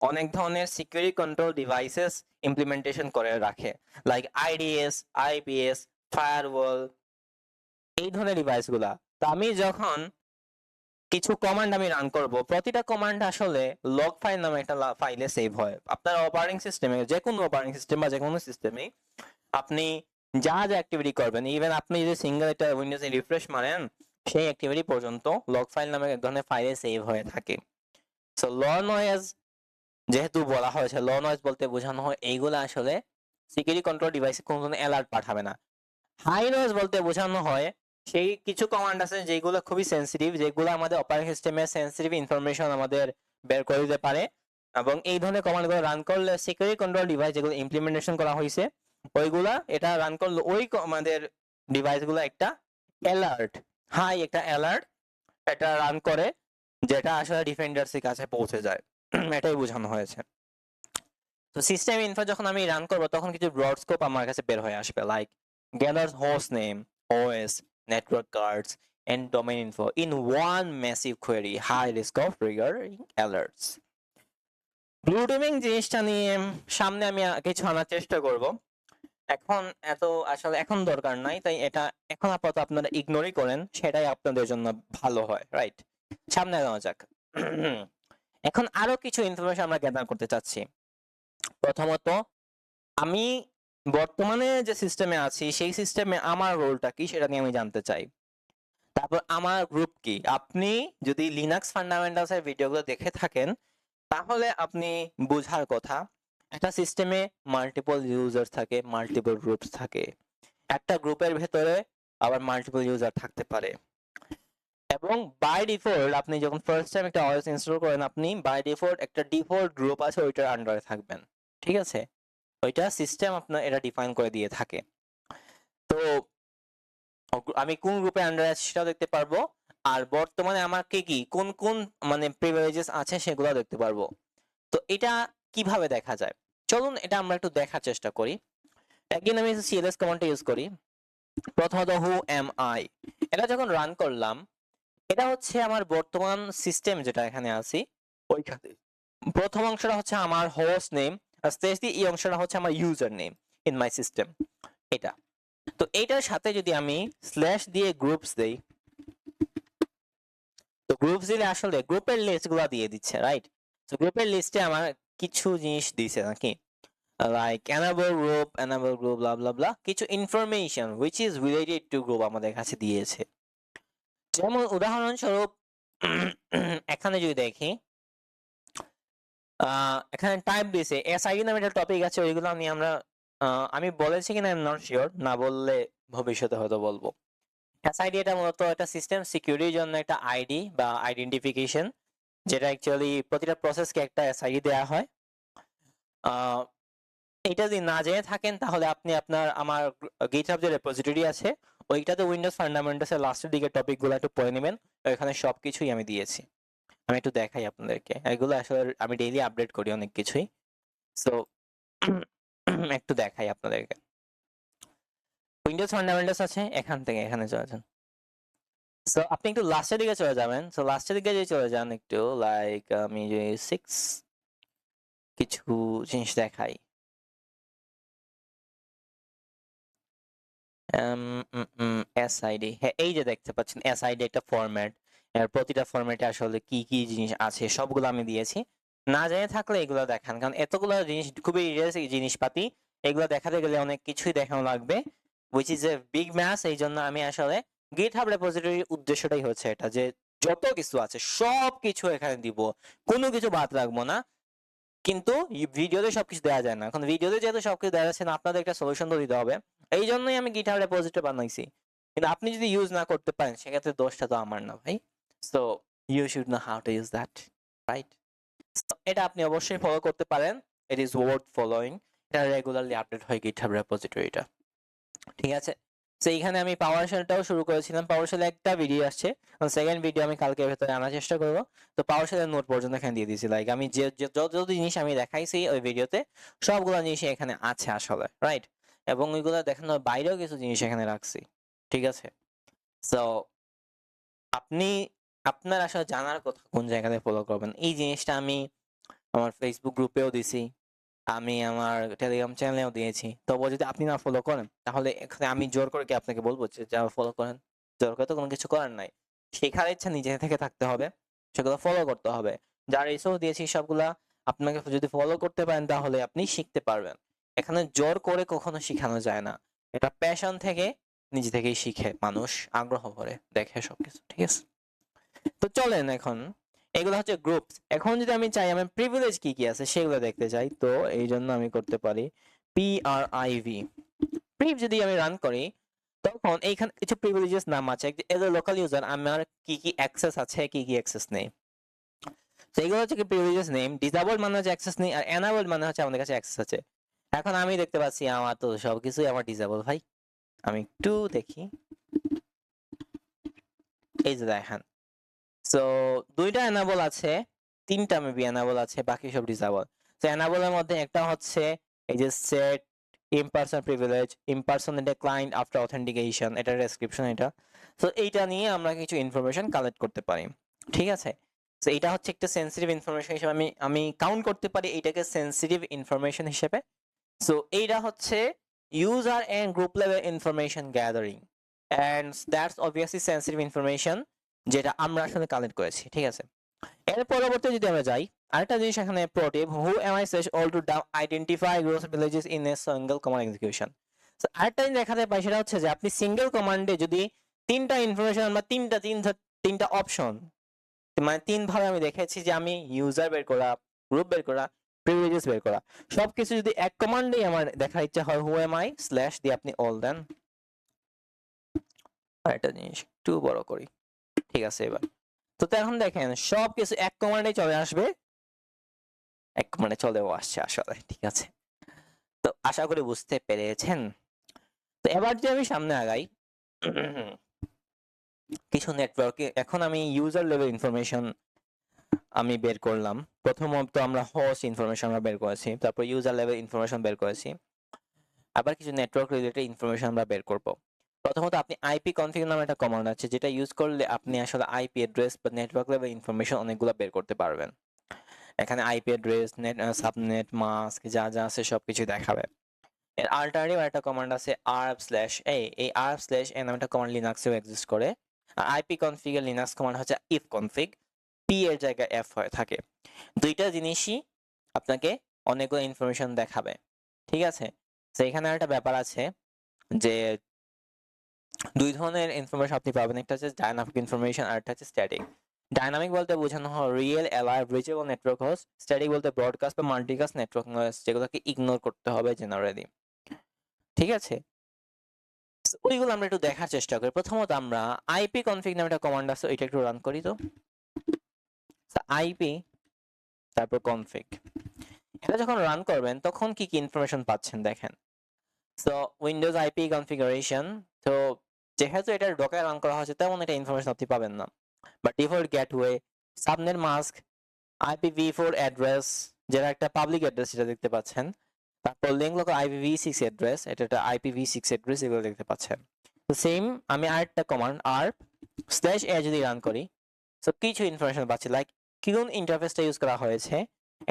অনেক ধরনের সিকিউরিটি কন্ট্রোল ডিভাইসেস ইমপ্লিমেন্টেশন করে রাখে, লাইক আইডিএস, আইপিএস, ফায়ারওয়াল, এই ধরনের ডিভাইস গুলা। তো আমি যখন কিছু কমান্ড আমি রান করব, প্রতিটা কমান্ড আসলে লগ ফাইল নামে একটা ফাইলে সেভ হয়। আপনার অপারেটিং সিস্টেমে, যে কোনো অপারেটিং সিস্টেম বা যে কোনো সিস্টেমে আপনি যা যা অ্যাক্টিভিটি করবেন, ইভেন আপনি যদি সিঙ্গেল একটা উইন্ডোজে রিফ্রেশ মারেন সেই অ্যাক্টিভিটি পর্যন্ত লগ ফাইল নামে এক ধরনের ফাইলে সেভ হয়ে থাকে। সো ল নয়েজ যেহেতু বলা হয়েছে, ল নয়েজ বলতে বোঝানো হয় এইগুলো আসলে সিকিউরিটি কন্ট্রোল ডিভাইসে কোনো ধরনের অ্যালার্ট পাঠাবে না। হাই নয়েজ বলতে বোঝানো হয় সেই কিছু কমান্ড আছে যেগুলো খুবই সেন্সিটিভ, যেগুলো আমাদের অপারেটিং সিস্টেমের সেন্সিটিভ ইনফরমেশন আমাদের বের করে দিতে পারে। এবং এই ধরনের কমান্ডগুলো রান করলে সিকিউরিটি কন্ট্রোল ডিভাইস যেগুলো ইমপ্লিমেন্টেশন করা হয়েছে ওইগুলা এটা রান করলে ওই আমাদের ডিভাইসগুলো একটা অ্যালার্ট, হাই একটা অ্যালার্ট এটা রান করে, যেটা আসলে ডিফেন্ডার্সের কাছে পৌঁছে যায়। এটাই বোঝানো হয়েছে। তো সিস্টেম ইনফো যখন আমি রান করব তখন কিছু ব্রড স্কোপ আমার কাছে বের হয়ে আসবে, like gather host name, OS, network cards, and domain info in one massive query, high risk of triggering alerts. Blue teaming জিনিসটা নিয়ে সামনে আমি কিছু আনার চেষ্টা করব। এখন এত আসলে এখন দরকার নাই, তাই এটা এখন আপাতত আপনারা ইগনোরই করেন, সেটাই আপনাদের জন্য ভালো হয়, রাইট? সামনে যাওয়া যাক। এখন আরো কিছু ইনফরমেশন আমরা গ্যাদার করতে চাচ্ছি। প্রথমত আমি বর্তমানে যে সিস্টেমে আছি সেই সিস্টেমে আমার রোলটা কি সেটা নিয়ে আমি জানতে চাই। তারপর আমার গ্রুপ কি। আপনি যদি লিনাক্স ফান্ডামেন্টালস এর ভিডিওগুলো দেখে থাকেন তাহলে আপনি বোঝার কথা, একটা সিস্টেমে মাল্টিপল ইউজার থাকে, মাল্টিপল গ্রুপস থাকে, একটা গ্রুপের ভেতরে আবার মাল্টিপল ইউজার থাকতে পারে। এবং বাই ডিফল্ট আপনি যখন ফার্স্ট টাইম একটা ওএস ইনস্টল করেন আপনি বাই ডিফল্ট একটা ডিফল্ট গ্রুপ আছে ওইটার আন্ডারে থাকবেন, ঠিক আছে? ওইটা সিস্টেম আপনার এটা ডিফাইন করে দিয়ে থাকে। তো আমি কোন গ্রুপে আন্ডার আছি সেটাও দেখতে পারবো, আর বর্তমানে আমার কি কি কোন কোন মানে প্রিভিলেজেস আছে সেগুলো দেখতে পারবো। তো এটা কিভাবে দেখা যায় চলুন এটা আমরা একটু দেখার চেষ্টা করি। একদিন আমি সিএলএস কমান্ডটা ইউজ করি। প্রথমত হু এম আই, এটা যখন রান করলাম এটা হচ্ছে আমার বর্তমান সিস্টেম যেটা এখানে আছি ওইখানে প্রথম অংশটা হচ্ছে আমার হোস্ট নেম, আর স্পেস দিয়ে এই অংশটা হচ্ছে আমার user name in my system, এটা। তো এইটার সাথে যদি আমি স্ল্যাশ দিয়ে গ্রুপস দেই, তো গ্রুপস দিলে আসলে গ্রুপের লিস্ট গুলা দিয়ে দিচ্ছে, রাইট? তো গ্রুপের লিস্টে আমার কিছু জিনিস দিছে নাকি, like enable group blah blah blah, কিছু information which is related to group আমাদের কাছে দিয়েছে। যেমন উদাহরণস্বরূপ এখানে যদি দেখি এখানে টাইপ দিয়েছে এসআইডি নামে একটা টপিক আছে, ওইগুলো নিয়ে আমরা আমি বলেছি কিনা আই এম নট শিওর, না বললে ভবিষ্যতে হয়তো বলবো। এসআইডি এটা মূলত একটা সিস্টেম সিকিউরিটির জন্য একটা আইডি বা আইডেন্টিফিকেশন, যেটা অ্যাকচুয়ালি প্রতিটা প্রসেসকে একটা এসআইডি দেওয়া হয়। এটা যদি না জেনে থাকেন তাহলে আপনি আমার GitHub যে রেপোজিটরি আছে ওইটাতে উইন্ডোজ ফান্ডামেন্টালস এর লাস্টের দিকে টপিকগুলো একটু পড়ে নেবেন। ওখানে সবকিছুই আমি দিয়েছি। আমি একটু দেখাই আপনাদেরকে। এগুলো আসলে আমি ডেইলি আপডেট করি অনেক কিছুই। সো একটু দেখাই আপনাদেরকে। উইন্ডোজ ফান্ডামেন্টালস আছে, এখান থেকে এখানে চলে যান। সো আপনি একটু লাস্টের দিকে চলে যাবেন। সো লাস্টের দিকে যদি চলে যান একটু, লাইক আমি যে 6 কিছু জিনিস দেখাই। এসআইডি, হ্যাঁ এই যে দেখতে পাচ্ছেন এসআইডি একটা ফরম্যাট। এর প্রতিটা ফরম্যাটে আসলে কি কি জিনিস আছে সবগুলো আমি দিয়েছি। না জেনে থাকলে এগুলো দেখান, কারণ এতগুলো জিনিস খুবই জিনিসপাতি, এগুলো দেখাতে গেলে অনেক কিছুই দেখানো লাগবে, which is a big math. এই জন্য আমি আসলে গিটহাব রেপোজিটরির উদ্দেশ্যটাই হচ্ছে এটা, যে যত কিছু আছে সব কিছু এখানে দিব, কোনো কিছু বাদ রাখবো না। কিন্তু ভিডিওতে সবকিছু দেওয়া যায় না, এখন ভিডিওতে যেহেতু সবকিছু দেওয়া যাচ্ছে না, আপনাদের একটা সলিউশন তো দিতে হবে। এই জন্যই আমি গিটহাব রেপোজিটরি বানাইছি। কিন্তু আপনি যদি ইউজ না করতে পারেন সেক্ষেত্রে দোষটা তো আমার না ভাই। So you should know how to use that, right? এটা আপনি অবশ্যই ফলো করতে পারেন। It is worth following. এটা রেগুলারলি আপডেট হয় গিটহাব রেপোজিটরিটা, ঠিক আছে? তো এইখানে আমি পাওয়ার শেলটাও শুরু করেছিলাম। পাওয়ার শেল একটা ভিডিও আসছে, সেকেন্ড ভিডিও আমি কালকে ভেতরে আনার চেষ্টা করব। তো পাওয়ার শেলের নোট পর্যন্ত এখানে দিয়ে দিয়েছি, লাইক আমি যত যত জিনিস আমি দেখাইছি ওই ভিডিওতে সবগুলো জিনিস এখানে আছে আসলে, রাইট? এবং ওইগুলো দেখানোর বাইরেও কিছু জিনিস এখানে রাখছি, ঠিক আছে? সো আপনি আপনার আসলে জানার কথা কোন জায়গাতে ফলো করবেন, এই জিনিসটা আমি আমার ফেসবুক গ্রুপেও দিছি, আমি আমার টেলিগ্রাম চ্যানেলেও দিয়েছি। তবুও যদি আপনি না ফলো করেন তাহলে এখানে আমি জোর করে কি আপনাকে বলবো যে যা ফলো করেন? জোর করে তো কোনো কিছু করার নাই। শেখার ইচ্ছা নিজে থেকে থাকতে হবে, সেগুলো ফলো করতে হবে। যার রিসোর্স দিয়েছি সবগুলা আপনাকে যদি ফলো করতে পারেন তাহলে আপনি শিখতে পারবেন। এখানে জোর করে কখনো শেখানো যায় না, এটা প্যাশন থেকে নিজে থেকেই শিখে মানুষ, আগ্রহ করে দেখে সবকিছু, ঠিক আছে? তো চলেন এখন, এগুলো হচ্ছে গ্রুপস। এখন যদি আমি চাই আমার প্রিভিলেজ কি কি আছে সেগুলো দেখতে চাই, তো এই জন্য আমি করতে পারি PRIV। প্রিভ যদি আমি রান করি তখন এইখানে কিছু প্রিভিলেজেস নাম আছে। এজ এ লোকাল ইউজার আমার কি কি অ্যাক্সেস আছে, কি কি অ্যাক্সেস নেই। তো এগুলো হচ্ছে কি প্রিভিলেজেস নেম। ডিসেবল মানে হচ্ছে অ্যাক্সেস নেই, আর এনাবল মানে হচ্ছে আমাদের কাছে অ্যাক্সেস আছে। এখন আমি দেখতে পাচ্ছি আমার তো সবকিছুই আমার ডিসেবল ভাই। আমি একটু দেখি, এই যে দেখেন। সো দুইটা এনাবল আছে, তিনটা মেবি এনাবল আছে, বাকি সব ডিসেবল। তো এনাবলের মধ্যে একটা হচ্ছে এই যে set impersonate privilege, impersonated client after authentication, এটা ডেসক্রিপশন এটা। সো এইটা নিয়ে আমরা কিছু ইনফরমেশন কালেক্ট করতে পারি, ঠিক আছে? সো এটা হচ্ছে একটা সেন্সিটিভ ইনফরমেশন হিসেবে আমি আমি কাউন্ট করতে পারি এটাকে সেন্সিটিভ ইনফরমেশন হিসেবে। সো এইটা হচ্ছে user and group level information gathering, and that's obviously sensitive information যেটা আমরা আসলে কালেক্ট করেছি, ঠিক আছে? এর পরবর্তী যদি আমরা যাই, আরেকটা জিনিস এখানে প্রোটিভ, হু এম আই সেস অল টু আইডেন্টিফাই গ্রোস ভিলেজেস in a single command execution. আরেকটা জিনিস দেখাতে পাই, সেটা হচ্ছে যে আপনি সিঙ্গেল কমান্ডে যদি তিনটা ইনফরমেশন বা তিনটা অপশন, মানে তিন ভাবে আমি দেখেছি যে আমি ইউজার বের করা, গ্রুপ বের করা, প্রিভিলেজেস বের করা, সবকিছু যদি এক কমান্ডেই আমার দেখার ইচ্ছা হয়, হু এম আই স্ল্যাশ দিয়ে আপনি অল দেন। আরেকটা জিনিস একটু বড় করি, ঠিক আছে? এবার তো এখন দেখেন সবকিছু এক কমান্ডে চলে আসবে, এক কমান্ডে চলেও আসছে আসলে, ঠিক আছে? তো আশা করি বুঝতে পেরেছেন। তো এবার যদি আমি সামনে আগাই, কিছু নেটওয়ার্কে এখন আমি ইউজার লেভেল ইনফরমেশন আমি বের করলাম। প্রথমত আমরা হোস্ট ইনফরমেশন আমরা বের করেছি, তারপর ইউজার লেভেল ইনফরমেশন বের করেছি, আবার কিছু নেটওয়ার্ক রিলেটেড ইনফরমেশন আমরা বের করব। প্রথমত আপনি আইপি কনফিগ নামে একটা কমান্ড আছে, যেটা ইউজ করলে আপনি আসলে আইপি অ্যাড্রেস বা নেটওয়ার্ক লেভেল ইনফরমেশন অনেকগুলো বের করতে পারবেন। এখানে IP address, net, subnet, mask যা যা আছে সবকিছু দেখাবে। এর অল্টারনেটিভ একটা কমান্ড আছে rf/a, এই rf/a নামে একটা কমান্ড লিনাক্সেও এক্সিস্ট করে। আর আইপি কনফিগ এর লিনাক্স কমান্ড হচ্ছে ifconfig, p এর জায়গায় f হয়ে থাকে। দুইটা জিনিসই আপনাকে অনেকগুলো ইনফরমেশন দেখাবে, ঠিক আছে? তো এখানে একটা ব্যাপার আছে যে দুই ধরনের ইনফরমেশন আপনি পাবেন, একটা হচ্ছে ডাইনামিক ইনফরমেশন আর একটা হচ্ছে স্ট্যাটিক। ডাইনামিক বলতে বোঝানো হয় real alive reachable network host, static বলতে ব্রডকাস্ট বা মাল্টিকাস্ট নেটওয়ার্ক নয়েজ, যেগুলোকে ইগনোর করতে হবে জেনারেলি, ঠিক আছে? ওইগুলো আমরা একটু দেখার চেষ্টা করি। প্রথমত আমরা আইপি কনফিগ নামে একটা কমান্ড আছে, ওইটা একটু রান করি। তো আইপি তারপর কনফিগ, এটা যখন রান করবেন তখন কি কি ইনফরমেশন পাচ্ছেন দেখেন। সো উইন্ডোজ আইপি কনফিগারেশন, তো যেহেতু এটা ডোকার রান করা হচ্ছে তেমন এটা ইনফরমেশন আপনি পাবেন না, but default gateway, subnet mask, IPv4 address, যেটা একটা পাবলিক অ্যাড্রেস যেটা দেখতে পাচ্ছেন, তারপর লিঙ্ক লোকাল IPv6 অ্যাড্রেস, এটা একটা IPv6 অ্যাড্রেস, এগুলো দেখতে পাচ্ছেন। তো সেম আমি আরেকটা কমান্ড arp/a যদি রান করি, সো কিছু ইনফরমেশন পাচ্ছি, লাইক কোন ইন্টারফেসটা ইউজ করা হয়েছে,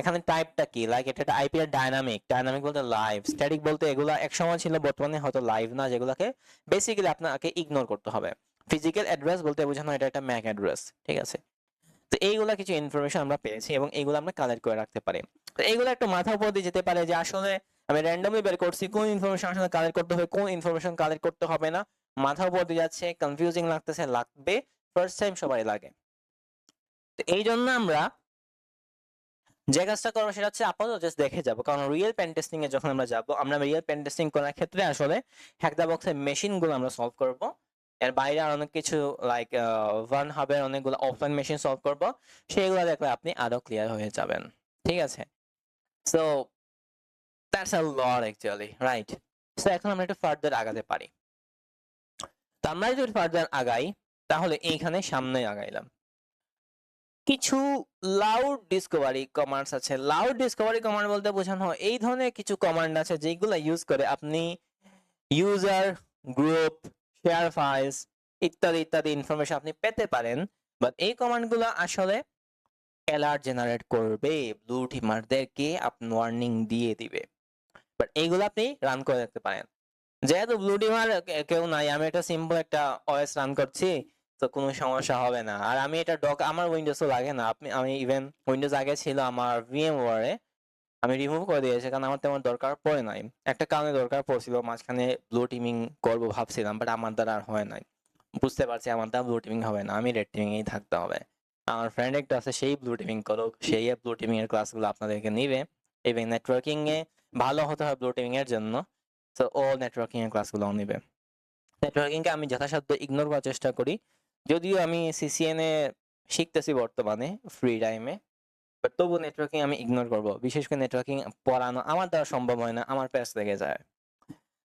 এখানে টাইপটা কি, লাইক এটা একটা আইপি এর ডায়নামিক বলতে লাইভ, স্ট্যাটিক বলতে এগুলা একসময় ছিল বর্তমানে হয়তো লাইভ না, যেগুলোকে বেসিক্যালি আপনাকে ইগনোর করতে হবে। ফিজিক্যাল অ্যাড্রেস বলতে বোঝানো এটা একটা ম্যাক অ্যাড্রেস, ঠিক আছে। তো এইগুলা কিছু ইনফরমেশন আমরা পেয়েছি এবং এইগুলো আমরা কালেক্ট করে রাখতে পারি। তো এইগুলো একটা মাথার উপর দিয়ে যেতে পারে যে আসলে আমি র্যান্ডমলি বের করছি কোন ইনফরমেশন আসলে কালেক্ট করতে হবে, কোন ইনফরমেশন কালেক্ট করতে হবে না, মাথার উপর দিয়ে যাচ্ছে, কনফিউজিং লাগতেছে, লাগবে, ফার্স্ট টাইম সবাই লাগে। তো এই জন্য আমরা যে কাজটা করবো সেটা হচ্ছে আপাতত জাস্ট দেখে যাব, কারণ রিয়েল পেন টেস্টিং এ যখন আমরা যাব, আমরা রিয়েল পেন টেস্টিং করার ক্ষেত্রে আসলে হ্যাক দ্য বক্সের মেশিন গুলো আমরা সলভ করব, এর বাইরে আর অনেক কিছু লাইক ভার্ন হাবের অনেকগুলো অফলাইন মেশিন সলভ করব, সেইগুলো দেখলে আপনি আরো ক্লিয়ার হয়ে যাবেন, ঠিক আছে। So that's a lot actually, right. So এখন আমরা একটু ফার্দার আগাতে পারি। তো আমরা যদি ফার্দার আগাই তাহলে এইখানে সামনে আগাইলাম, কিছু লাউড ডিসকভারি কমান্ডস আছে। লাউড ডিসকভারি কমান্ড বলতে বোঝানো হয় এই ধরনের কিছু কমান্ড আছে যেগুলো ইউজ করে আপনি ইউজার, গ্রুপ, শেয়ার ফাইলস ইত্যাদি ইত্যাদি ইনফরমেশন আপনি পেতে পারেন, বাট এই কমান্ডগুলো আসলে অ্যালার্ট জেনারেট করবে, ব্লু টিমারদেরকে আপনি ওয়ার্নিং দিয়ে দিবে, বাট এইগুলো আপনি রান করে রাখতে পারেন। যেহেতু ব্লু টিমার কেউ নাই, আমি একটা সিম্পল একটা ওএস রান করছি, তো কোনো সমস্যা হবে না। আর আমি এটা আমার উইন্ডোজও লাগে না, আমি ইভেন উইন্ডোজ আগে ছিল আমার VMware, আমি রিমুভ করে দিয়েছি কারণ আমার তেমন দরকার পড়ে নাই। একটা কারণে দরকার পড়ছিল, মাঝখানে ব্লু টিমিং করবো ভাবছিলাম, বাট আমার দ্বারা আর হয় নাই। বুঝতে পারছি আমার দ্বারা ব্লু টিমিং হবে না, আমি রেড টিমিং এই থাকতে হবে। আমার ফ্রেন্ড একটা আছে, সেই ব্লু টিমিং করুক, সেই ব্লু টিমিং এর ক্লাসগুলো আপনাদেরকে নিবে, ইভেন নেটওয়ার্কিং এ ভালো হতে হয় ব্লু টিমিং এর জন্য, তো ও নেটওয়ার্কিং এর ক্লাসগুলো নিবে। নেটওয়ার্কিং কে আমি যথাসাধ্য ইগনোর করার চেষ্টা করি, যদিও আমি CCN এ শিখতেছি বর্তমানে ফ্রি টাইমে, বাট তবু নেটওয়ার্কিং আমি ইগনোর করব। বিশেষ করে নেটওয়ার্কিং পড়ানো আমার দ্বারা সম্ভব হয় না, আমার প্যাচ লেগে যায়।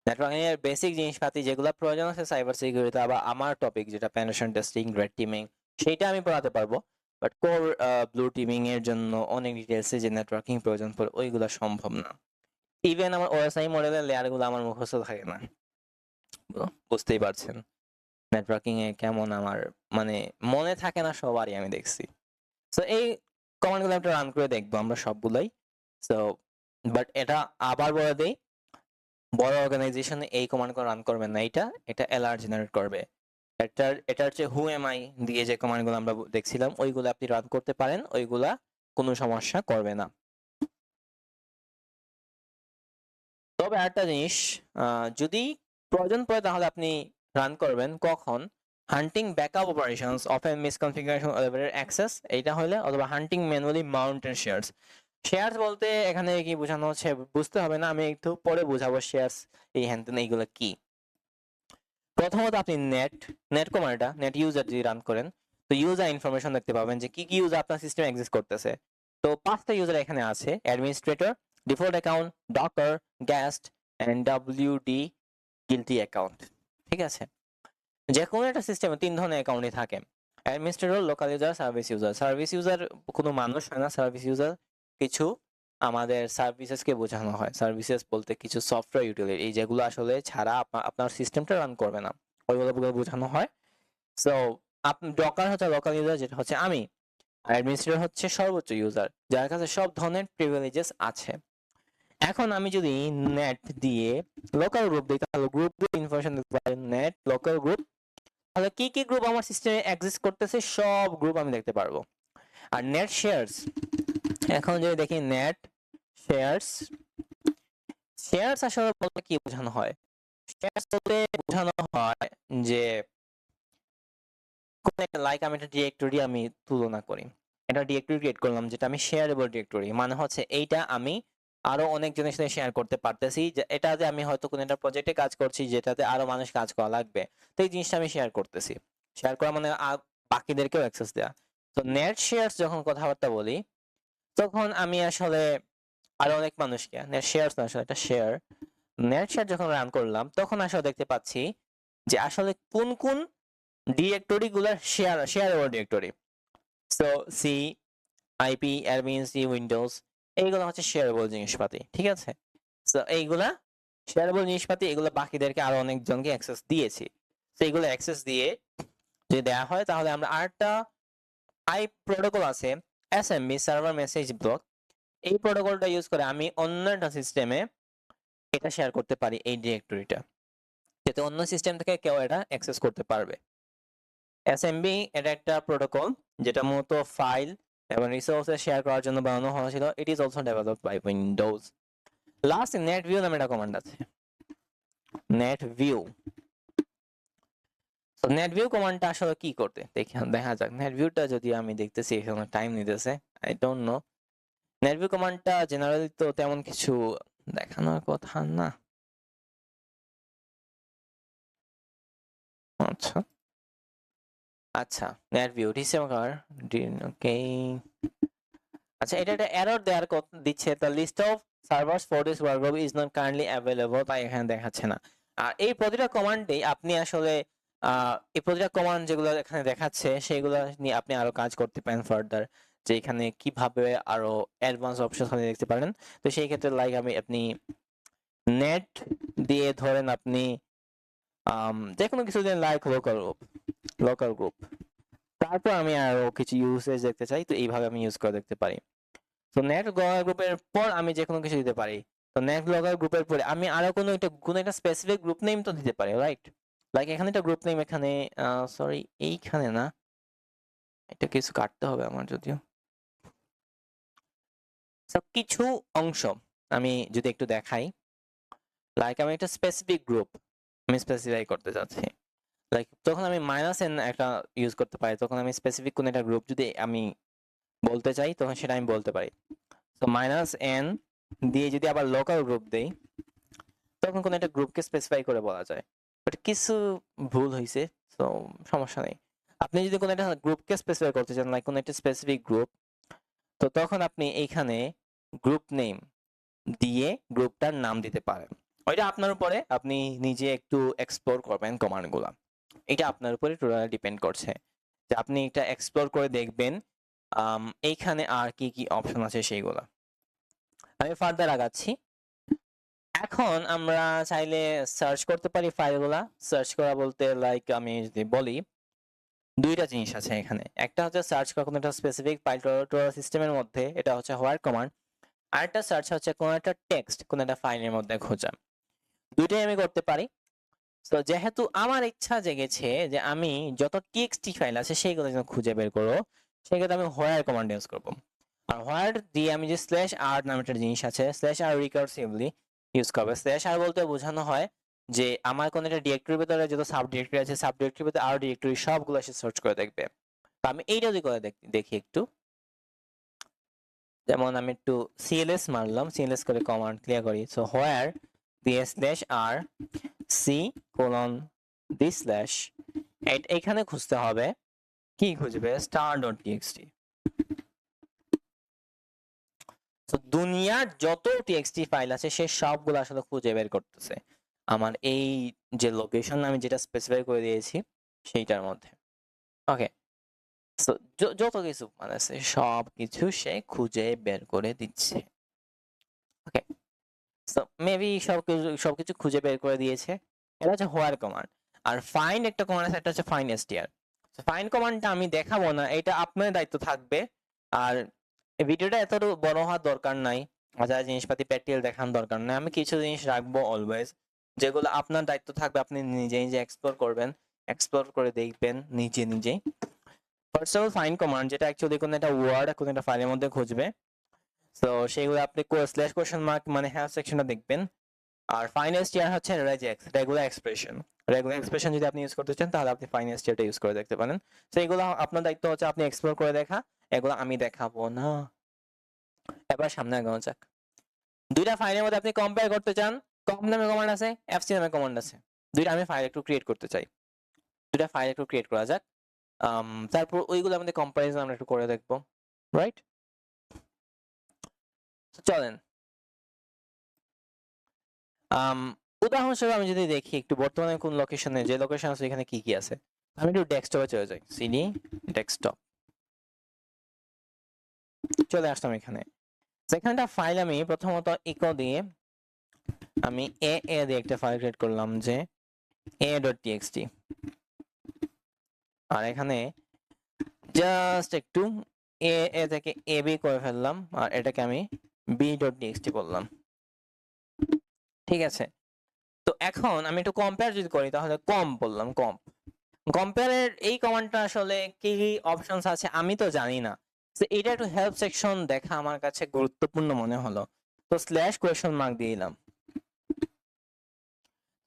নেটওয়ার্কিং এর বেসিক জিনিসপাতি যেগুলো প্রয়োজন আছে সাইবার সিকিউরিটি বা আমার টপিক যেটা পেনিট্রেশন টেস্টিং, রেড টিমিং, সেইটা আমি পড়াতে পারবো, বাট কোর ব্লু টিমিং এর জন্য অনেক ডিটেলসে যে নেটওয়ার্কিং প্রয়োজন পড়ে ওইগুলো সম্ভব না। ইভেন আমার OSI মডেলের লেয়ার গুলো আমার মুখস্থ থাকে না, বুঝতেই পারছেন নেটওয়ার্কিং এ কেমন আমার মানে মনে থাকে না সবারই, আমি দেখছি। সো এই কমান্ডগুলো একটা রান করে দেখবো আমরা সবগুলাই। সো বাট এটা আবার বলে দেই, বড় অর্গানাইজেশনে এই কমান্ডগুলো রান করবেন না, এটা অ্যালার্ট জেনারেট করবে। এটা হচ্ছে হু এম আই দিয়ে যে কমান্ডগুলো আমরা দেখছিলাম ওইগুলো আপনি রান করতে পারেন, ওইগুলা কোনো সমস্যা করবে না। তবে আরেকটা জিনিস, যদি প্রয়োজন পড়ে তাহলে আপনি রান করবেন কখন, hunting backup operations often misconfiguration elevated access, এইটা হলে, অথবা hunting manually mounted shares. Shares বলতে এখানে কি বোঝানো হচ্ছে বুঝতে হবে না, আমি একটু পরে বুঝাবো শেয়ারস এই হ্যানতেন এইগুলো কি। প্রথমত আপনি নেট কমান্ডটা নেট ইউজার যদি রান করেন, তো ইউজার ইনফরমেশন দেখতে পাবেন যে কি কি ইউজার আপনার সিস্টেমে এক্সিস্ট করতেছে। তো 5টা ইউজার এখানে আছে: administrator, default account, docker, guest and WD utility account, ঠিক আছে। যে কোনো একটা সিস্টেমে 3 ধরনের অ্যাকাউন্টই থাকে: administrator, local user, service user. Service user কোনো মানুষ হয় না, সার্ভিস ইউজার কিছু আমাদের সার্ভিসেস কে বোঝানো হয়। সার্ভিসেস বলতে কিছু সফটওয়্যার ইউটিলিটি, এই যেগুলো আসলে ছাড়া আপনার সিস্টেমটা রান করবে না, ওইগুলো বোঝানো হয়। সো আপনি ডকার হচ্ছে লোকাল ইউজার, যেটা হচ্ছে আমি। আর অ্যাডমিনিস্ট্রেটর হচ্ছে সর্বোচ্চ ইউজার, যার কাছে সব ধরনের প্রিভিলেজেস আছে। এখন আমি যদি নেট দিয়ে লোকাল গ্রুপ দিই তাহলে গ্রুপ ইনফরমেশন দিতে পারি, নেট লোকাল গ্রুপ, তাহলে কি কি গ্রুপ আমার সিস্টেমে এক্সিস্ট করতেছে সব গ্রুপ আমি দেখতে পারবো। আর নেট শেয়ারস, এখন যদি দেখি নেট শেয়ারস, শেয়ারস আসলে বলতে কি বোঝানো হয়, শেয়ারস বলতে বোঝানো হয় যে কোন একটা, লাইক আমি একটা ডিরেক্টরি আমি তুলনা করি, একটা ডিরেক্টরি ক্রিয়েট করলাম যেটা আমি শেয়ারেবল ডিরেক্টরি, মানে হচ্ছে এইটা আমি আরো অনেকজনের সাথে শেয়ার করতে পারতেছি, যে এটাতে আমি হয়তো কোনো একটা প্রজেক্টে কাজ করছি যেটাতে আরো মানুষ কাজ করা লাগবে, তো এই জিনিসটা আমি শেয়ার করতেছি। শেয়ার করা মানে বাকিদেরকেও অ্যাক্সেস দেওয়া। তো নেট শেয়ারস যখন কথাবার্তা বলি তখন আমি আসলে আরো অনেক মানুষকে, নেট শেয়ার না, আসলে এটা শেয়ার। নেট শেয়ার যখন রান করলাম তখন আসলে দেখতে পাচ্ছি যে আসলে কোন কোন ডিরেক্টরি গুলা shareable directory. So C, IP, admin, C, Windows, এইগুলো হচ্ছে শেয়ারেবল জিনিসপাতি, ঠিক আছে? সো এইগুলা শেয়ারেবল জিনিসপাতি, এগুলো বাকিদেরকে আরো অনেকজনকে অ্যাক্সেস দিয়েছি। তো এইগুলো অ্যাক্সেস দিয়ে যদি দেওয়া হয় তাহলে আমরা আরেকটা প্রোটোকল আছে, এসএমবি, সার্ভার মেসেজ ব্লক। এই প্রোটোকলটা ইউজ করে আমি অন্য একটা সিস্টেমে এটা শেয়ার করতে পারি, এই ডিরেক্টরিটা, যাতে অন্য সিস্টেম থেকে কেউ এটা অ্যাক্সেস করতে পারবে। এসএমবি এটা একটা প্রোটোকল যেটা মূলত ফাইল এবং রিসোর্সেস শেয়ার করার জন্য বানানো হয়েছিল। It is also developed by Windows. Last net view নামে একটা কমান্ড আছে, নেট ভিউ। তো নেট ভিউ কমান্ডটা আসলে কি করতে দেখা যাক। নেট ভিউটা যদি আমি দেখতেছি এখানে টাইম নিতেছে, I don't know. Net view কমান্ডটা জেনারেলি তো তেমন কিছু দেখানোর কথা না। আচ্ছা আচ্ছা, নেট ভিউ ডিসেম্বর, ওকে। আচ্ছা, এটা একটা এরর দিচ্ছে, the list of servers for this workgroup is not currently available, তাই এখানে দেখাচ্ছে না। আর এই প্রতিটা কমান্ডেই আপনি আসলে এই প্রতিটা কমান্ড যেগুলো এখানে দেখাচ্ছে সেগুলো নিয়ে আপনি আরো কাজ করতে পারেন ফার্দার, যে এখানে কিভাবে আরো অ্যাডভান্স অপশন দেখতে পারেন। তো সেই ক্ষেত্রে লাইক আপনি নেট দিয়ে ধরেন আপনি যে কোনো কিছু দিয়ে লাইক লোকাল গ্রুপ, তারপর আমি আরো কিছু ইউসেজ দেখতে চাই, তো এইভাবে আমি ইউজ করে দেখতে পারি। তো নেট ব্লগার গ্রুপের পর আমি যে কোনো কিছু দিতে পারি। তো নেট ব্লগার গ্রুপের পরে আমি আরো কোনো একটা স্পেসিফিক গ্রুপ নেম তো দিতে পারি, রাইট? লাইক এখানে একটা গ্রুপ নেম, এখানে সরি এইখানে না, এটা কিছু কাটতে হবে আমার যদিও। সব কিছু অংশ আমি যদি একটু দেখাই, লাইক আমি একটা স্পেসিফিক গ্রুপ আমি স্পেসিফাই করতে চাচ্ছি, লাইক তখন আমি মাইনাস এন একটা ইউজ করতে পারি। তখন আমি স্পেসিফিক কোন একটা গ্রুপ যদি আমি বলতে চাই তখন সেটা আমি বলতে পারি। তো মাইনাস এন দিয়ে যদি আবার লোকাল গ্রুপ দেই তখন কোন একটা গ্রুপকে স্পেসিফাই করে বলা যায়। বাট কিছু ভুল হয়েছে, তো সমস্যা নেই। আপনি যদি কোনো একটা গ্রুপকে স্পেসিফাই করতে চান, লাইক কোনো একটা স্পেসিফিক গ্রুপ, তো তখন আপনি এইখানে গ্রুপ নেম দিয়ে গ্রুপটার নাম দিতে পারেন। ওইটা আপনার উপরে, আপনি নিজে একটু এক্সপ্লোর করবেন কমান্ডগুলা, এটা আপনার উপরে টোটালি ডিপেন্ড করছে, যে আপনি এটা এক্সপ্লোর করে দেখবেন এইখানে আর কি কি অপশন আছে সেইগুলা। আমি ফার্দার আগাচ্ছি। এখন আমরা চাইলে সার্চ করতে পারি ফাইলগুলা। সার্চ করা বলতে লাইক আমি যদি বলি, দুইটা জিনিস আছে এখানে। একটা হচ্ছে সার্চ করা কোনো একটা স্পেসিফিক ফাইল সিস্টেমের মধ্যে, এটা হচ্ছে হোয়ার কমান্ড। আরেকটা সার্চ হচ্ছে কোনো একটা টেক্সট কোনো একটা ফাইলের মধ্যে খোঁজা। দুইটাই আমি করতে পারি। তো যেহেতু আমার ইচ্ছা জেগেছে যে আমি যত টিএক্সটি ফাইল আছে সেইগুলো যেন খুঁজে বের করবো, সেক্ষেত্রে আমি হোয়ার কমান্ড ইউজ করবো। আর হোয়ার দিয়ে আমি যে স্ল্যাশ আর নামে একটা জিনিস আছে, স্ল্যাশ আর রিকার্সিভলি ইউজ করবে। স্ল্যাশ আর বলতে বোঝানো হয় যে আমার কোন একটা ডিরেক্টরির ভিতরে যত সাব ডিরেক্টরি আছে, সাব ডিরেক্টরির ভিতরে আর ডিরেক্টরি সবগুলো সে সার্চ করে দেখবে। তো আমি এইটা যদি করে দেখি একটু, যেমন আমি একটু সিএলএস মারলাম, সিএলএস করে কমান্ড ক্লিয়ার করি। সো হোয়ার দিয়ে স্ল্যাশ আর সি কোলন দি স্ল্যাশ, এখানে খুঁজতে হবে, কি খুঁজবে, স্টার ডট টিএক্সটি। তো দুনিয়ার যত টিএক্সটি ফাইল আছে সে সবগুলো আসলে খুঁজে বের করতেছে আমার এই যে লোকেশন আমি যেটা স্পেসিফাই করে দিয়েছি সেইটার মধ্যে। ওকে, তো যত কিছু মানে আছে সব কিছু সে খুঁজে বের করে দিচ্ছে। ওকে, তো মেবি সবকিছু খুঁজে বের করে দিয়েছে। এটা হচ্ছে হোয়ার কমান্ড। আর ফাইন্ড একটা কমান্ড আছে, একটা হচ্ছে ফাইন্ড এসটিআর। ফাইন্ড কমান্ডটা আমি দেখাবো না, এটা আপনার দায়িত্ব থাকবে। আর ভিডিওটা এত বড় হওয়ার দরকার নাই, যা জিনিসপাতি প্র্যাকটিক্যাল দেখানোর দরকার নাই। আমি কিছু জিনিস রাখবো অলওয়েজ, যেগুলো আপনার দায়িত্ব থাকবে, আপনি নিজে নিজে এক্সপ্লোর করবেন, এক্সপ্লোর করে দেখবেন নিজে নিজেই। First of all find command, যেটা অ্যাকচুয়ালি কোনো একটা ওয়ার্ড কোনো একটা ফাইলের মধ্যে খুঁজবে। তো সেইগুলো আপনি স্ল্যাশ কোয়েশ্চেন মার্ক মানে হ্যাঁ সেকশনটা দেখবেন। আর ফাইনাল টিয়ার হচ্ছে রেগুলার এক্সপ্রেশন। রেগুলার এক্সপ্রেশন যদি আপনি ইউজ করতে চান তাহলে আপনি ফাইনাল টিয়ারটা ইউজ করে দেখতে পারেন। তো এগুলো আপনার দায়িত্ব হচ্ছে আপনি এক্সপ্লোর করে দেখা, এগুলো আমি দেখাবো না। এবার সামনে আগানো যাক। দুইটা ফাইলের মধ্যে আপনি কম্পেয়ার করতে চান, কম নামে কমান্ড আছে, এফসি নামে কমান্ড আছে। দুইটা আমি ফাইল একটু ক্রিয়েট করতে চাই, দুইটা ফাইল একটু ক্রিয়েট করা যাক। তারপর ওইগুলো আমাদের কম্পারিজন আমরা একটু করে দেখবো, রাইট? চলেন উদাহরণস্বরূপ আমি যদি দেখি একটু বর্তমানে কোন লোকেশনে, যে লোকেশন আছে এখানে কি কি আছে, আমি একটু ডেস্কটপে চলে যাই, সিডি ডেস্কটপ, চলে আসলাম এখানে। সেখানটা ফাইল আমি প্রথমত ইকো দিয়ে আমি এ দিয়ে একটা ফাইল ক্রিয়েট করলাম, যে a.txt, আর এখানে জাস্ট একটু এ থেকে ab করে ফেললাম, আর এটাকে আমি b.txt বললাম। ঠিক আছে, তো এখন আমি একটু কম্পেয়ার যদি করি, তাহলে কম বললাম, কম্পেয়ারের এই কমান্ডটা আসলে কি কি অপশনস আছে আমি তো জানি না, তো এটা একটু হেল্প সেকশন দেখা আমার কাছে গুরুত্বপূর্ণ মনে হলো, তো স্ল্যাশ কোয়েশ্চন মার্ক দিয়ে দিলাম।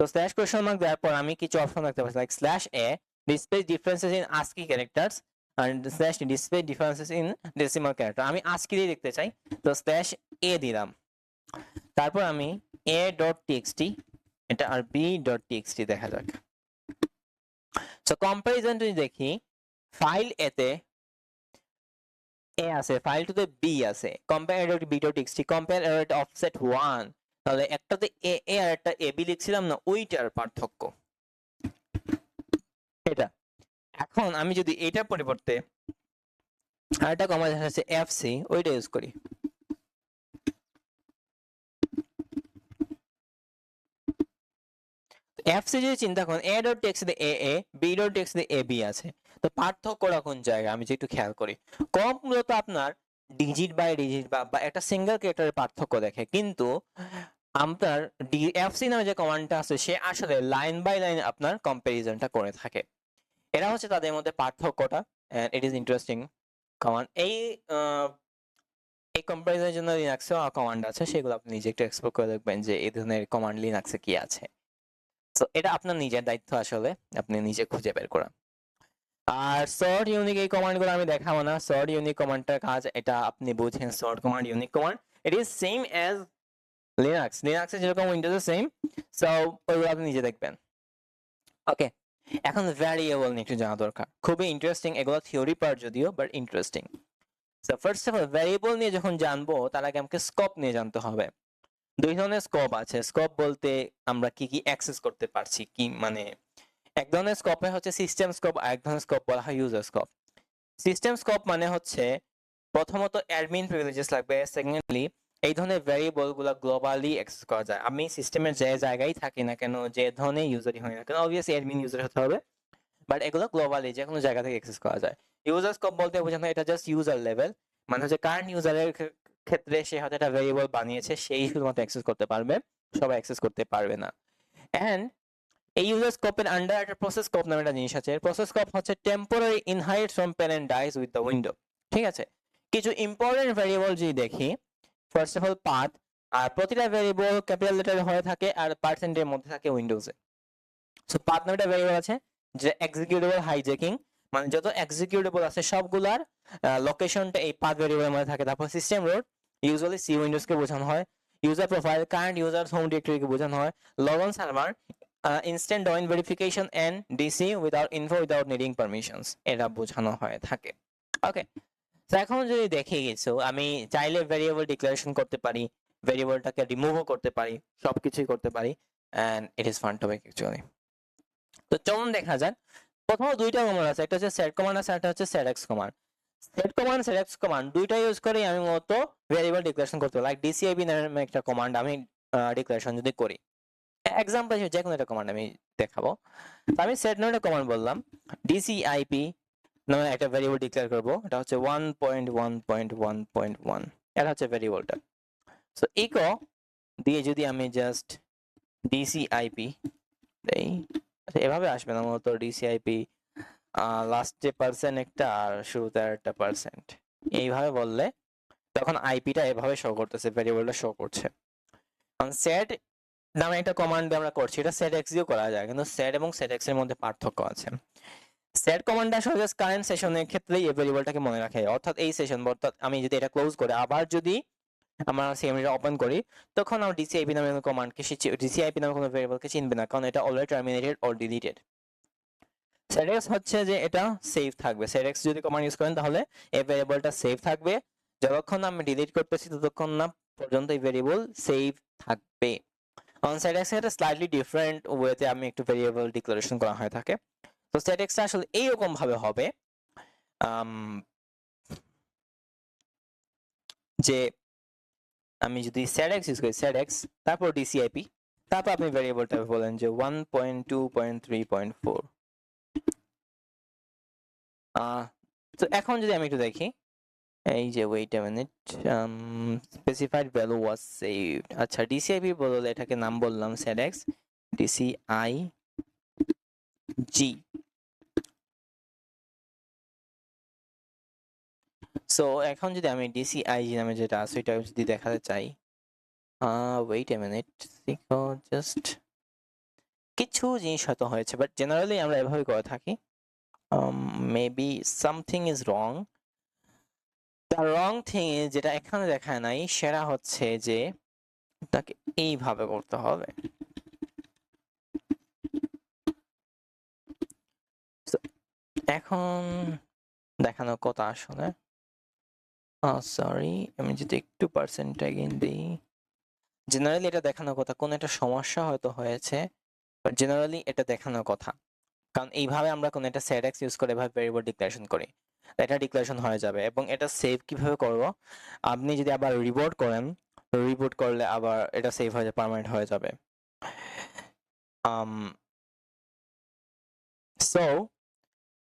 তো স্ল্যাশ কোয়েশ্চন মার্ক দেওয়ার পর আমি কিছু অপশন দেখতে পাচ্ছি, like slash A display differences in ASCII characters and slash display differences in decimal character. আমি ASCII দিয়ে দেখতে চাই, তো স্ল্যাশ এ দিলাম। তারপর আমি a.txt এটা আর b.txt দেখা যাক। সো কম্পারিজন যদি দেখি, ফাইল এতে এ আছে, ফাইল টুতে বি আছে, কম্পেয়ার b.txt, কম্পেয়ার অফসেট 1, তাহলে একটাতে এ আর একটা এবি লিখছিলাম না, ওইটার পার্থক্য এটা। এখন আমি যদি এটার পরিবর্তে আরেকটা কমান্ড আছে এফসি, ওইটা ইউজ করি, এফসি যদি চিন্তা করেন a.txt তে এ b.txt তে এবি আছে, তো পার্থক্যটা কোন জায়গায় আমি যদি একটু খেয়াল করি, কম মূলত আপনার ডিজিট বাই ডিজিট বা একটা সিঙ্গেল ক্যারেক্টারের পার্থক্য দেখে, কিন্তু আপনার এফসি নামে যে কমান্ডটা আছে সে আসলে লাইন বাই লাইন আপনার কম্পারিজনটা করে থাকে। এরা হচ্ছে তাদের মধ্যে পার্থক্যটা, and it is interesting command. এই কম্পারিজনের জন্য লিনাক্সে কমান্ড আছে, সেগুলো আপনি নিজে একটু এক্সপ্লোর করে দেখবেন যে এই ধরনের কমান্ড লিনাক্সে কি আছে। তো এটা আপনার নিজের দায়িত্ব, আসলে আপনি নিজে খুঁজে বের করা। আর সর্ট ইউনিক এই কমান্ডগুলো আমি দেখাবো না, সর্ট ইউনিক কমান্ডটার কাজ এটা আপনি বুঝেন, sort command unique command, it is same as লিনাক্সে যেরকম উইন্ডোজে সেম, সো ওইগুলো আপনি নিজে দেখবেন। ওকে, এখন ভ্যারিয়েবল নিয়ে একটু জানা দরকার, খুবই ইন্টারেস্টিং, এগুলো থিওরি পার্ট যদিও, but interesting. So first of all variable নিয়ে যখন জানবো, তার আগে আমাকে স্কোপ নিয়ে জানতে হবে। দুই ধরনের স্কোপ আছে, স্কোপ বলতে আমরা কি কি অ্যাক্সেস করতে পারছি, কি মানে এক ধরনের স্কোপে হচ্ছে সিস্টেম স্কোপ, আর এক ধরনের স্কোপ বলা হয় ইউজার স্কোপ। সিস্টেম স্কোপ মানে হচ্ছে প্রথমত অ্যাডমিন প্রিভিলেজেস লাগবে, সেকেন্ডলি এই ধরনের ভ্যারিয়েবল গুলো গ্লোবালি অ্যাক্সেস করা যায়। আমি সিস্টেমের যে জায়গায় থাকি না কেন, যে ধরনের ইউজারই হয় না কেন, অবভিয়াসলি অ্যাডমিন ইউজার হতে হবে, বাট এগুলো গ্লোবালি যে কোনো জায়গা থেকে অ্যাক্সেস করা যায়। ইউজার স্কোপ বলতে বোঝানো এটা জাস্ট ইউজার লেভেল, মানে হচ্ছে কারেন্ট ইউজারের ক্ষেত্রে সে হয়তো একটা ভ্যারিয়েবল বানিয়েছে, সেই শুধুমাত্র অ্যাক্সেস করতে পারবে, সবাই অ্যাক্সেস করতে পারবে না। এন্ড এই ইউজার স্কোপের আন্ডার একটা প্রসেস স্কোপ নামে একটা জিনিস আছে। প্রসেস স্কোপ হচ্ছে temporary inherit from parent dies with the window. ঠিক আছে, কিছু ইম্পর্টেন্ট ভ্যারিয়েবল যদি দেখি, ফার্স্ট অফ অল পাথ, আর প্রতিটা ভ্যারিয়েবল ক্যাপিটাল লেটার হয়ে থাকে আর পার্সেন্টের মধ্যে থাকে উইন্ডোজে। সো পাথ নামে একটা ভ্যারিয়েবল আছে, যে এক্সিকিউটেবল হাইজ্যাকিং, মানে যত এক্সিকিউটেবল আছে সবগুলার লোকেশনটা এই পাথ ভ্যারিয়েবলের মধ্যে থাকে। তারপর system root, usually C Windows কে বোঝানো হয়। User profile, current user home ডিরেক্টরিকে বোঝানো হয়। Log on server, instant domain verification and DC without info without needing permissions, এটা বোঝানো হয়ে থাকে। ওকে, তো এখন যদি দেখে গেছো, আমি চাইলে ভেরিয়েবল ডিক্লারেশন করতে পারি, ভেরিয়েবলটাকে রিমুভও করতে পারি, সবকিছুই করতে পারি, and it is fun topic actually. তো চলুন দেখা যাক। প্রথমে দুইটা কমান্ড আছে, একটা হচ্ছে সেট কমান্ড আছে, একটা হচ্ছে সেটএক্স কমান্ড। সেট কমান্ড সেটএক্স কমান্ড দুইটা ইউজ করে আমি মূলত ভেরিয়েবল ডিক্লারেশন করতে পারি, লাইক ডিসিআইবি নামে একটা কমান্ড আমি ডিক্লারেশন যদি করি, এক্সাম্পল হিসেবে যে কোনো একটা কমান্ড আমি দেখাবো। আমি সেট নামে একটা কমান্ড বললাম, ডিসিআইপি নামে একটা ভেরিয়েবল ডিক্লেয়ার করব, এটা হচ্ছে 1.1.1.1, এটা হচ্ছে ভেরিয়েবলটা। সো ইকো দিয়ে যদি আমি জাস্ট ডিসিআইপি দেই, আচ্ছা এভাবে আসবে না, মূলত ডিসিআইপি লাস্টে পার্সেন্ট একটা আর শুরুতে একটা পার্সেন্ট, এইভাবে বললে তখন আইপিটা এভাবে শো করতেছে, ভেরিয়েবলটা শো করছে। সেট নামে একটা কমান্ড আমরা করছি, এটা সেট এক্স দিয়েও করা যায়, কিন্তু সেট এবং সেট এক্স এর মধ্যে পার্থক্য আছে। সেট কমান্ডটা আসলে জাস্ট কারেন্ট সেশনের ক্ষেত্রেই এই ভেরিয়েবলটাকে মনে রাখে, অর্থাৎ এই সেশন, অর্থাৎ আমি যদি এটা ক্লোজ করে আবার যদি আমরা সিএমডিটা ওপেন করি, তখন আমরা ডিসিআইপি নামে কোনো কমান্ডকে, ডিসিআইপি নামে কোনো ভেরিয়েবলকে চিনবে না, কারণ এটা অলরেডি টার্মিনেটেড অর ডিলিটেড। সেটএক্স হচ্ছে যে এটা সেভ থাকবে, সেটএক্স যদি কমান্ড ইউজ করেন তাহলে এই ভেরিয়েবলটা সেভ থাকবে, যতক্ষণ আমি ডিলিট করতেছি ততক্ষণ না পর্যন্ত এই ভেরিয়েবল সেভ থাকবে। অন ZX এটা স্লাইটলি ডিফারেন্ট ওয়েতে আমি একটু ভেরিয়েবল ডিক্লারেশন করা হয়ে থাকে। তো ZX আসলে এইরকম ভাবে হবে যে আমি যদি ZX ইউজ করি ZX তারপর DCIP তারপর আপনি ভেরিয়েবলটা বলেন যে 1.2.3.4 তো এখন যদি আমি একটু দেখি এই যে wait a minute specified value was saved আচ্ছা ডিসিআইপি বদলে এটাকে নাম বললাম ZX DCIG সো এখন যদি আমি DCIG নামে যেটা আছে এটা যদি দেখাতে চাই ওয়েট আ মিনিট জাস্ট কিছু জিনিস হয়তো হয়েছে বাট জেনারেলি আমরা এভাবে করে থাকি maybe something is wrong the wrong thing যেটা এখানে দেখায় নাই সেটা হচ্ছে যে তাকে এইভাবে করতে হবে এখন দেখানোর কথা আসলে সরি আমি যদি একটু পার্সেন্ট এগেইন দিই জেনারেলি এটা দেখানোর কথা কোন একটা সমস্যা হয়তো হয়েছে বাট জেনারেলি এটা দেখানোর কথা কারণ এইভাবে আমরা কোন একটা ZX ইউজ করে এভাবে ভেরিয়েবল ডিক্লারেশন করি এটা ডিক্লারেশন হয়ে যাবে এবং এটা সেভ কিভাবে করব আপনি যদি আবার রিবোট করেন রিবোট করলে আবার এটা সেভ হয়ে যাবে পার্মানেন্ট হয়ে যাবে সো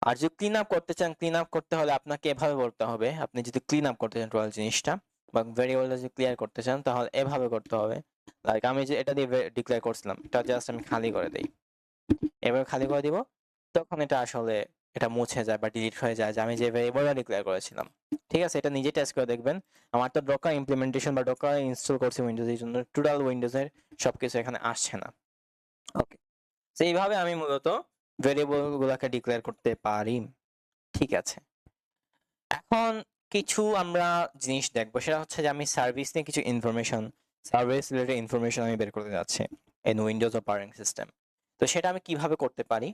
আর যদি ক্লিন আপ করতে চান ক্লিন আপ করতে হলে আপনাকে এভাবে বলতে হবে আপনি যদি ক্লিন আপ করতে চান টোটাল জিনিসটা বা ভেরিয়েবলটা যদি ক্লিয়ার করতে চান তাহলে এভাবে করতে হবে লাইক আমি যে এটা দিয়ে ডিক্লেয়ার করছিলাম এটা জাস্ট আমি খালি করে দেই এভাবে খালি করে দিব তখন এটা আসলে এটা মুছে যায় বা ডিলিট হয়ে যায় যে আমি যে ভেরিয়েবলটা ডিক্লেয়ার করেছিলাম ঠিক আছে এটা নিজে টেস্ট করে দেখবেন আমার তো ডকার ইমপ্লিমেন্টেশন বা ডকার ইনস্টল করছি উইন্ডোজের জন্য টোটাল উইন্ডোজের সবকিছু এখানে আসছে না ওকে তো এইভাবে আমি মূলত ভেরিয়েবল গুলাকে ডিক্লেয়ার করতে পারি ঠিক আছে এখন কিছু আমরা জিনিস দেখবো সেটা হচ্ছে যে আমি সার্ভিস নিয়ে কিছু ইনফরমেশন সার্ভিস রিলেটেড ইনফরমেশন আমি বের করতে যাচ্ছি ইন উইন্ডোজ অপারেটিং সিস্টেম তো সেটা আমি কিভাবে করতে পারি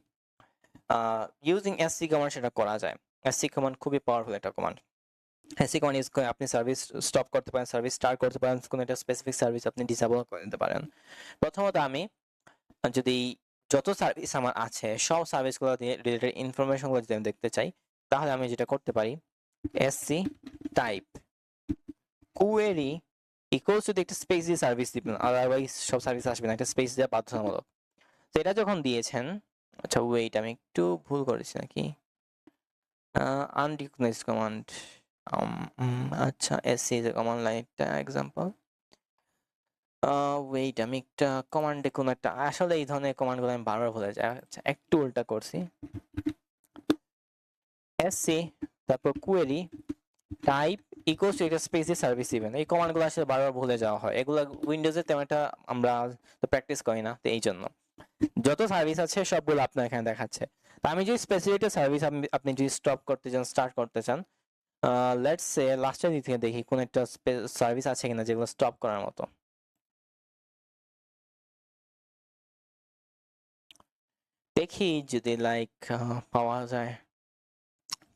ইউজিং এসসি কমান্ড সেটা করা যায় এসসি কমান্ড খুবই পাওয়ারফুল একটা কমান্ড এসসি কমান্ড ইউজ করে আপনি সার্ভিস স্টপ করতে পারেন সার্ভিস স্টার্ট করতে পারেন কোনো একটা স্পেসিফিক সার্ভিস আপনি ডিসেবল করে দিতে পারেন প্রথমত আমি যদি যত সার্ভিস আমার আছে সব সার্ভিসগুলো দিয়ে রিলেটেড ইনফরমেশনগুলো যদি আমি দেখতে চাই তাহলে আমি যেটা করতে পারি SC type query equals to একটা স্পেস দিয়ে সার্ভিস দিবেন আদারওয়াইজ সব সার্ভিস আসবে না একটা স্পেস দেওয়া বাধ্যতামূলক তো এটা যখন দিয়েছেন আচ্ছা ওয়েট আমি একটু ভুল করেছি নাকি আনরিকগনাইজড কমান্ড আচ্ছা এসসি যে কমান্ড লাইন একটা এক্সাম্পল ওয়েট আমি একটা কমান্ডে কোন একটা আসলে এই ধরনের কমান্ডগুলো আমি বারবার ভুলে যাই আচ্ছা একটু উল্টা করছি এসসি তারপর কোয়েরি টাইপ ইকুয়ালস টু একটা স্পেসে সার্ভিস দিবেন এই কমান্ডগুলো আসলে বারবার ভুলে যাওয়া হয় এগুলো উইন্ডোজে তেমন একটা আমরা প্র্যাকটিস করি না তো এই জন্য যত সার্ভিস আছে সবগুলো আপনার এখানে দেখাচ্ছে তো আমি যদি স্পেসিফিক সার্ভিস আপনি যদি স্টপ করতে চান স্টার্ট করতে চান লেটস সে লাস্টের দিক থেকে দেখি কোন একটা সার্ভিস আছে কিনা যেগুলো স্টপ করার মতো দেখি যদি লাইক পাওয়া যায়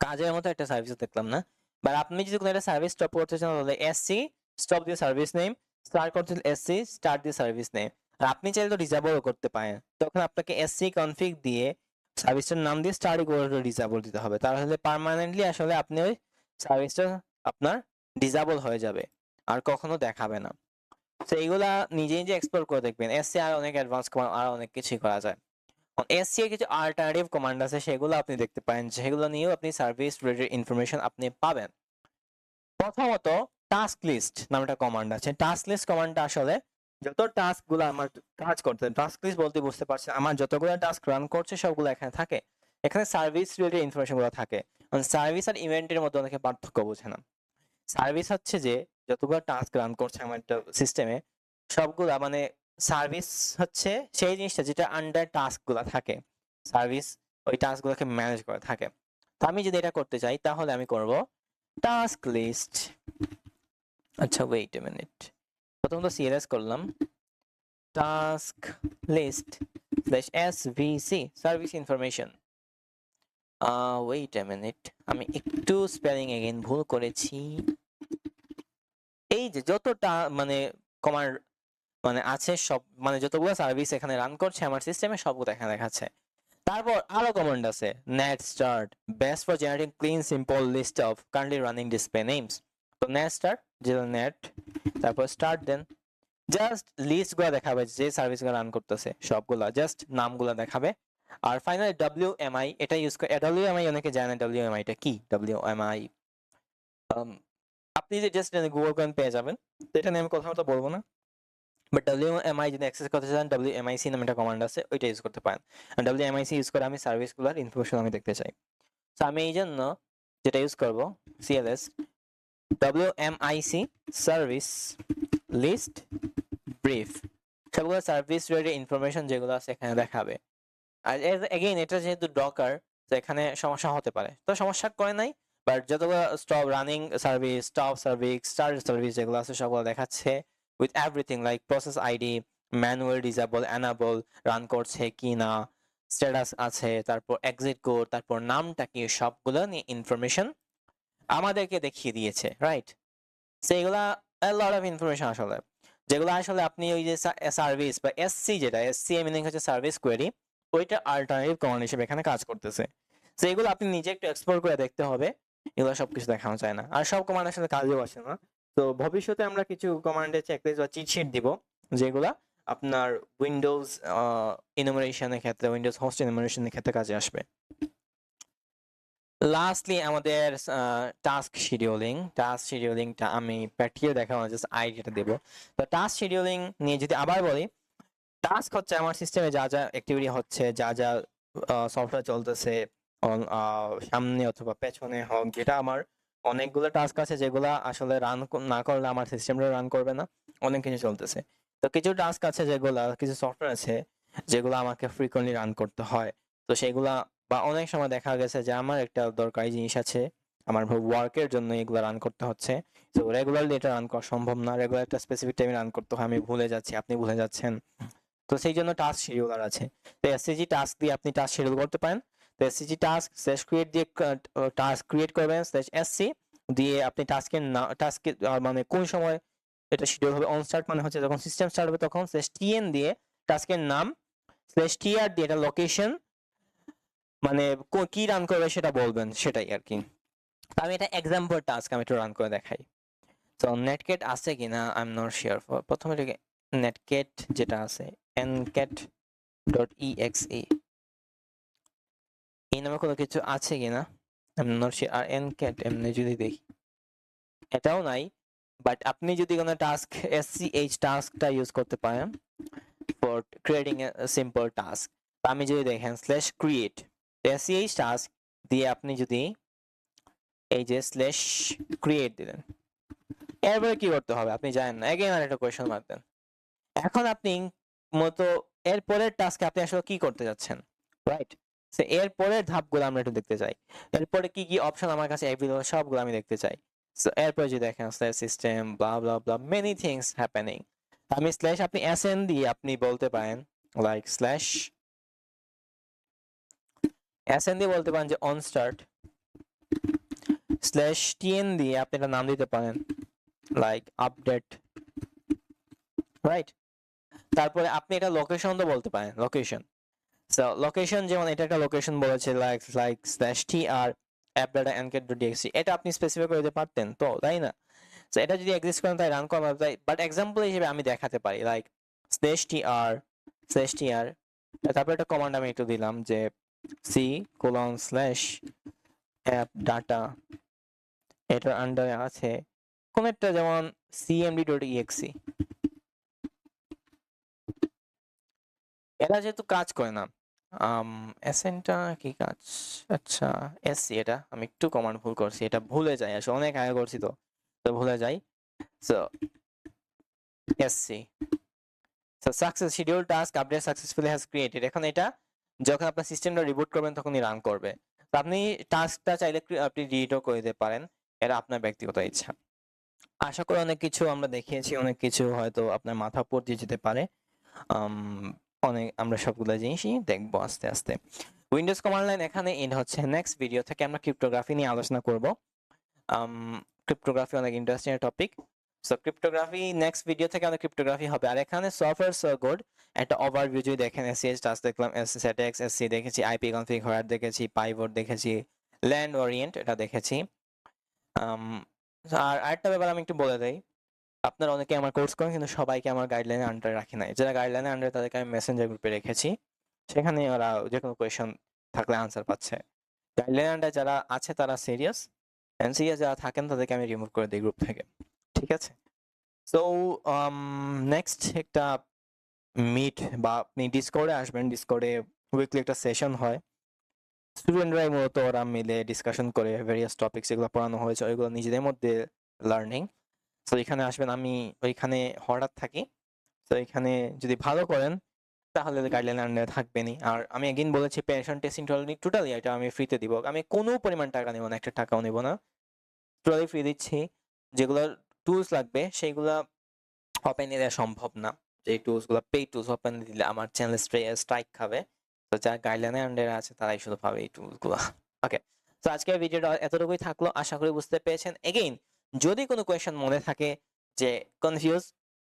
কাজের মতো একটা সার্ভিস দেখলাম না বাট আপনি যদি কোনো একটা সার্ভিস স্টপ করতে চান তাহলে এসসি স্টপ দিয়ে সার্ভিস নেম স্টার্ট করতে এসসি স্টার্ট দিয়ে সার্ভিস নেম আর আপনি চাইলে তো ডিসেবলও করতে পারেন তখন আপনাকে এসসি কনফিগ দিয়ে সার্ভিসটার নাম দিয়ে স্টার্ট করে ডিসেবল দিতে হবে তাহলে পার্মানেন্টলি আসলে আপনি ওই সার্ভিসটা আপনার ডিসেবল হয়ে যাবে আর কখনো দেখাবে না তো এইগুলা নিজে নিজে এক্সপ্লোর করে দেখবেন এসসি আর অনেক অ্যাডভান্স কমান্ড আর অনেক কিছুই করা যায় এসসি এর কিছু অল্টারনেটিভ কমান্ড আছে সেগুলো আপনি দেখতে পারেন যেগুলো নিয়েও আপনি সার্ভিস রিলেটেড ইনফরমেশন আপনি পাবেন প্রথমত টাস্ক লিস্ট নামে একটা কমান্ড আছে টাস্ক লিস্ট কমান্ডটা আসলে যত টাস্ক গুলো আমার কাজ করতে টাস্ক লিস্ট বলতে বুঝতে পারছেন আমার যতগুলো টাস্ক রান করছে সবগুলো এখানে থাকে এখানে সার্ভিস রিলেটেড ইনফরমেশন গুলো থাকে সার্ভিস আর ইভেন্টের মধ্যে অনেকে পার্থক্য বোঝে না সার্ভিস হচ্ছে যে যতগুলো টাস্ক রান করছে আমার একটা সিস্টেমে সবগুলা মানে সার্ভিস হচ্ছে সেই জিনিসটা যেটা আন্ডার টাস্ক গুলা থাকে সার্ভিস ওই টাস্ক গুলোকে ম্যানেজ করে থাকে তো আমি যদি এটা করতে চাই তাহলে আমি করব টাস্ক লিস্ট আচ্ছা ওয়েট এ মিনিট প্রথমত সিএলএস করলাম task list slash SVC service information wait a minute আমি একটু স্পেলিং এগেইন ভুল করেছি এই যে যতটা মানে কমান্ড মানে আছে সব, মানে যতগুলো সার্ভিস এখানে রান করছে আমার সিস্টেমে সবগুলো এখানে দেখাচ্ছে। তারপর আরো কমান্ড আছে, net start best for generating clean simple list of currently running display names. তো নেট স্টার্ট, যেটা নেট, তারপর স্টার্ট দেন জাস্ট লিস্ট গুলা দেখাবে যে সার্ভিস গুলো রান করতেছে সবগুলা, জাস্ট নামগুলা দেখাবে। আর ফাইনালি WMI, এটা ইউজ করে। WMI অনেকে জানেন WMI টা কি। WMI আপনি যে জাস্ট গুগল করেন পেয়ে যাবেন, তো এটা নিয়ে আমি কথা মতো বলবো না। বাট WMI যদি অ্যাক্সেস করতে চান, WMIC নামে একটা কমান্ড আছে, ওইটা ইউজ করতে পারেন। WMIC ইউজ করে আমি সার্ভিসগুলোর ইনফরমেশন আমি দেখতে চাই। তো আমি এই জন্য যেটা ইউজ করব, CLS WMIC service list brief, সবগুলো সার্ভিস রিলেটেড ইনফরমেশন যেগুলো আছে এখানে দেখাবে। আর এগেইন এটা যেহেতু ডকার, তো এখানে সমস্যা হতে পারে, তো সমস্যা করে নাই। বাট যতগুলো stop running service, stop service, start service যেগুলো আছে সবগুলো দেখাচ্ছে with everything, like process ID, manual disable enable run করছে কি না, স্ট্যাটাস আছে, তারপর এক্সিট কোড, তারপর নামটা কি, সবগুলো নিয়ে ইনফরমেশন আমাদেরকে দেখিয়ে দিয়েছে, রাইট। সেইগুলা লট অফ ইনফরমেশন আসলে, যেগুলো আসলে আপনি ওই যে সার্ভিস বা SC, যেটা SC মিনিং হচ্ছে সার্ভিস কোয়েরি, ওইটা অল্টারনেটিভ কমান্ড হিসেবে এখানে কাজ করতেছে। তো এগুলো আপনি নিজে একটু এক্সপ্লোর করে দেখতে হবে, এগুলো সবকিছু দেখানো যায় না, আর সব কমান্ড আসলে কাজেও আসে না। তো ভবিষ্যতে আমরা কিছু কমান্ডের চেকলিস্ট বা চিট শিট দিব, যেগুলা আপনার উইন্ডোজ ইনুমারেশনের ক্ষেত্রে, উইন্ডোজ হোস্ট ইনুমারেশনের ক্ষেত্রে কাজে আসবে। লাস্টলি আমাদের টাস্ক শিডিউলিংটা আমি প্র্যাকটিক্যাল দেখাবো, জাস্ট আইডিয়াটা দেবো। তো টাস্ক শিডিউলিং নিয়ে যদি আবার বলি, টাস্ক হচ্ছে আমার সিস্টেমে যা যা অ্যাক্টিভিটি হচ্ছে, যা যা সফটওয়্যার চলতেছে সামনে অথবা পেছনে হোক, যেটা আমার অনেকগুলো টাস্ক আছে যেগুলো আসলে রান না করলে আমার সিস্টেমটা রান করবে না, অনেক কিছু চলতেছে। তো কিছু টাস্ক আছে যেগুলা, কিছু সফটওয়্যার আছে যেগুলো আমাকে ফ্রিকোয়েন্টলি রান করতে হয়। তো সেগুলা, বা অনেক সময় দেখা গেছে যে আমার একটা দরকারি জিনিস আছে, আমার ওয়ার্কের জন্য এগুলো রান করতে হচ্ছে। তো রেগুলারলি এটা রান করা সম্ভব না, রেগুলার একটা স্পেসিফিক টাইমে রান করতে হয়, আমি ভুলে যাচ্ছি, আপনি ভুলে যাচ্ছেন। তো সেই জন্য টাস্ক শিডিউলার আছে। তো SCG টাস্ক দিয়ে আপনি টাস্ক শিডিউল করতে পারেন। তো SCG টাস্ক স্ল্যাশ ক্রিয়েট দিয়ে টাস্ক ক্রিয়েট করবেন, স্ল্যাশ SC দিয়ে আপনি টাস্কের মানে কোন সময় এটা শিডিউল হবে, অন স্টার্ট মানে হচ্ছে যখন সিস্টেম স্টার্ট হবে তখন, স্ল্যাশ TN দিয়ে টাস্কের নাম, স্ল্যাশ TR দিয়ে এটা লোকেশন, মানে কি রান করবে সেটা বলবেন, সেটাই আর কি। আমি এটা এক্সাম্পল টাস্ক আমি একটু রান করে দেখাই। তো নেটকেট আছে কিনা আই এম নট শিওর। প্রথমে নেটকেট যেটা আছে ncat.exe, এই নামে কোনো কিছু আছে কিনা আই এম নট শিওর। আর ncat এমনি যদি দেখি এটাও নাই। বাট আপনি যদি কোনো টাস্ক SCH টাস্কটা ইউজ করতে পারেন for creating a simple task. আমি যদি দেখেন স্ল্যাশ ক্রিয়েট SCH টাস্ক দিয়ে আপনি যদি এই যে স্ল্যাশ ক্রিয়েট দিলেন, এরপরে কি করতে হবে আপনি জানেন না, এগেইন আর একটা কোয়েশ্চেন মার্ক দেন। এখন আপনি মতো এর পরের টাস্কে আপনি আসলে কি করতে যাচ্ছেন, রাইট। সো এর পরের ধাপগুলো আমরা একটু দেখতে চাই, এরপরে কি কি অপশন আমার কাছে অ্যাভেলেবল সবগুলো আমি দেখতে চাই। সো এরপরে যদি দেখেন স্ল্যাশ সিস্টেম ব্লা ব্লা ব্লা মেনি থিংস হ্যাপেনিং, আমি স্ল্যাশ আপনি SN দিয়ে আপনি বলতে পারেন, লাইক স্ল্যাশ SN দিয়ে বলতে পারেন যে অন স্টার্ট, স্ল্যাশ TN দিয়ে আপনি একটা নাম দিতে পারেন লাইক আপডেট, রাইট। তারপরে আপনি এটা লোকেশন তো বলতে পারেন, লোকেশন। সো লোকেশন যেমন এটা একটা লোকেশন বলেছে লাইক স্ল্যাশ TR app.ncat.exe, এটা আপনি স্পেসিফাই করে দিতে পারতেন তো, তাই না। সো এটা যদি এক্সিস্ট করেন তাই রান করা যায়, বাট এক্সাম্পল হিসেবে আমি দেখাতে পারি লাইক স্ল্যাশ TR তারপর একটা কমান্ড আমি একটু দিলাম যে C:/app ডাটা, এটার আন্ডারে আছে কোন একটা, যেমন cmd.exe, এটা যেহেতু কাজ করে না, এসেনটা কি কাজ, আচ্ছা SC, এটা আমি একটু কমান্ড ভুল করছি, এটা ভুলে যাই আসলে, অনেক আগে করছি তো তো ভুলে যাই। So SC, so success schedule task update successfully has created, এখন এটা যখন আপনার সিস্টেমটা রিবুট করবেন তখনই রান করবে। তো আপনি টাস্কটা চাইলে আপনি ডিলিটও করে দিতে পারেন, এটা আপনার ব্যক্তিগত ইচ্ছা। আশা করি অনেক কিছু আমরা দেখিয়েছি, অনেক কিছু হয়তো আপনার মাথা উপর দিয়ে যেতে পারে। অনেক আমরা সবগুলো জিনিসই দেখবো আস্তে আস্তে। উইন্ডোজ কমান্ড লাইন এখানে এন্ড হচ্ছে। নেক্সট ভিডিও থেকে আমরা ক্রিপ্টোগ্রাফি নিয়ে আলোচনা করব। ক্রিপ্টোগ্রাফি অনেক interesting topic. So cryptography next video থেকে আমাদের ক্রিপ্টোগ্রাফি হবে। আর এখানে সফটওয়্যার সো গুড একটা ওভারভিউ যদি দেখেন, এসএস টাস্ক দেখলাম, এসএসএটএক্স এসসি দেখেছি, আইপি কনফিগার দেখেছি, পাইভট দেখেছি, ল্যান্ড ওরিয়েন্ট এটা দেখেছি। আর আরেকটা ব্যাপার আমি একটু বলে দেই, আপনারা অনেকে আমার কোর্স করেন কিন্তু সবাইকে আমার গাইডলাইনের আন্ডারে রাখি নাই। যারা গাইডলাইনের আন্ডারে তাদেরকে আমি মেসেঞ্জার গ্রুপে রেখেছি, সেখানে ওরা যে কোনো কোয়েশন থাকলে আনসার পাচ্ছে। গাইডলাইনের আন্ডারে যারা আছে তারা সিরিয়াস, এন্ড সিরিয়াস যারা থাকেন তাদেরকে আমি রিমুভ করে দিই গ্রুপ থেকে, ঠিক আছে? সো নেক্সট একটা মিট বা আপনি ডিসকর্ডে আসবেন, ডিসকর্ডে উইকলি একটা সেশন হয়, স্টুডেন্টরাই মূলত ওরা মিলে ডিসকাশন করে ভেরিয়াস টপিকস যেগুলো পড়ানো হয়েছে ওইগুলো নিজেদের মধ্যে লার্নিং। তো এখানে আসবেন, আমি ওইখানে হঠাৎ থাকি। তো এখানে যদি ভালো করেন তাহলে গাইডলাইন আন্ডারে থাকবেনই। আর আমি এগেইন বলেছি পেনশন টেস্টিং টোটালি এটা আমি ফ্রিতে দিব, আমি কোনো পরিমাণ টাকা নেব না, একটা টাকাও নেব না, টোটালি ফ্রি দিচ্ছি। যেগুলো টুলস লাগবে সেইগুলা ওপেনে দেওয়া সম্ভব না, যে টুলসগুলো পেইড টুলস ওপেনে দিলে আমার চ্যানেল স্ট্রাইক খাবে। তো যারা গাইডলাইনের আন্ডারে আছে তারাই শুধু পাবে এই টুলসগুলো। ওকে, তো আজকের ভিডিওটা এতটুকুই থাকলো, আশা করি বুঝতে পেরেছেন। এগেইন যদি কোনো কোয়েশ্চেন মনে থাকে যে confuse,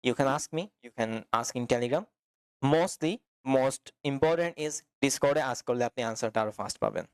you can ask me, you can ask in Telegram. Most important is ডিসকর্ডে আস্ক করলে আপনি আনসারটা আরো ফাস্ট পাবেন।